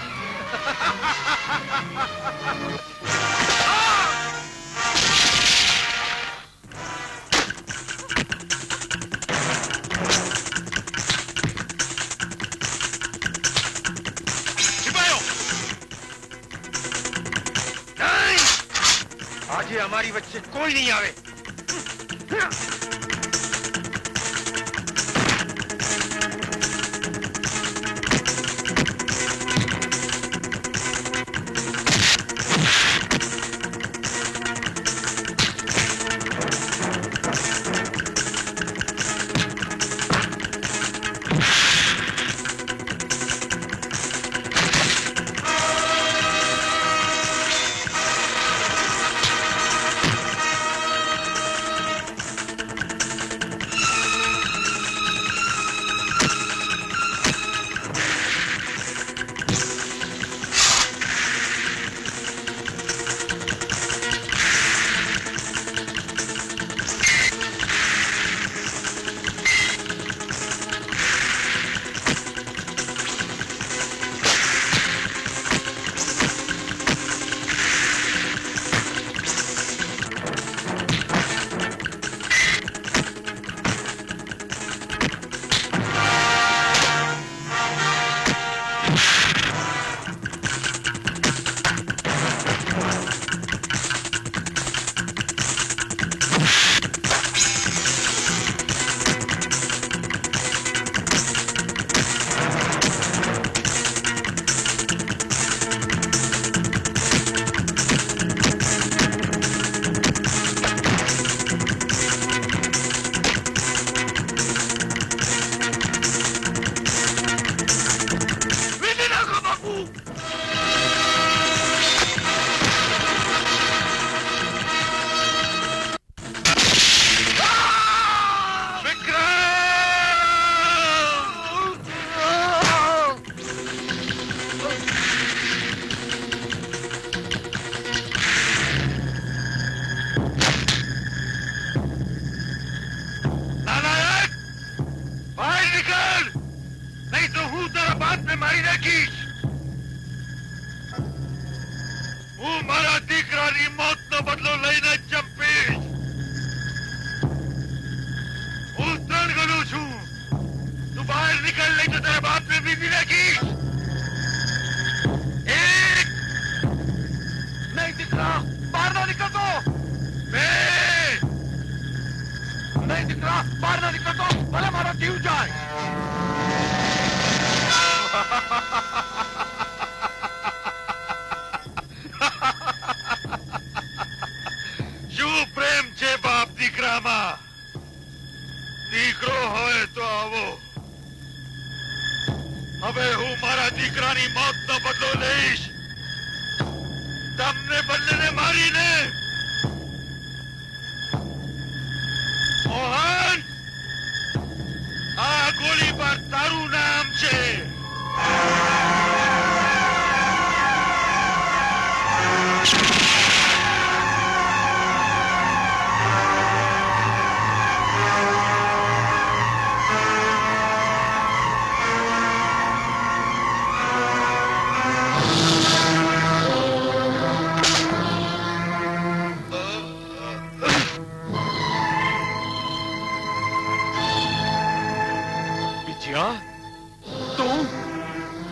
આજે અમારી વચ્ચે કોઈ નહીં આવે.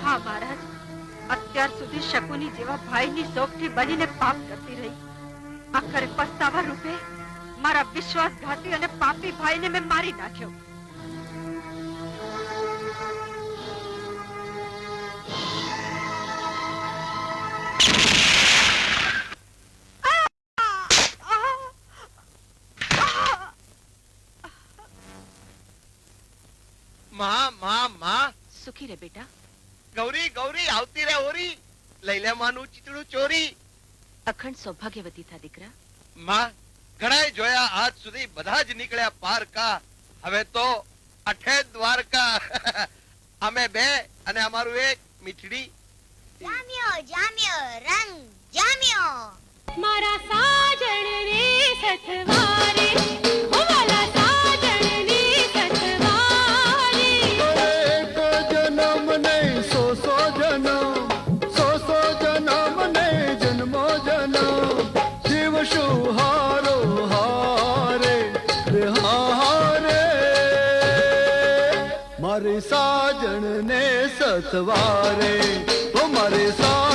હા મહારાજ, અત્યાર સુધી શકુની જેવા ભાઈની શોખથી બનીને પાપ કરતી રહી. આખરે પસ્તાવા રૂપે મારા વિશ્વાસઘાતી અને પાપી ભાઈને મેં મારી નાખ્યો. માં સુખી રે બેટા. ગૌરી ગૌરી આવતી રે ઓરી, લઈ લે માનું ચીતડું ચોરી. અખંડ સૌભાગ્યવતી થા દીકરા. માં ઘણાય જોયા આજ સુધી, બધા જ નીકળ્યા પારકા, હવે તો અઠે દ્વારકા. અમે બે અને અમારું એક મીઠડી. જામ્યો જામ્યો રંગ જામ્યો. મારા સાજણ રે સથવારે, ઓ વાલા સાજણ રે સથવારે. એક જન્મ નહીં સો સો જન્મ, સો સો જન્મ નહીં જન્મો જન્મ. શિવ શું હારો હારે રે હારે, મારી સાજણ ને સથવારે, ઓ મારી સાજણ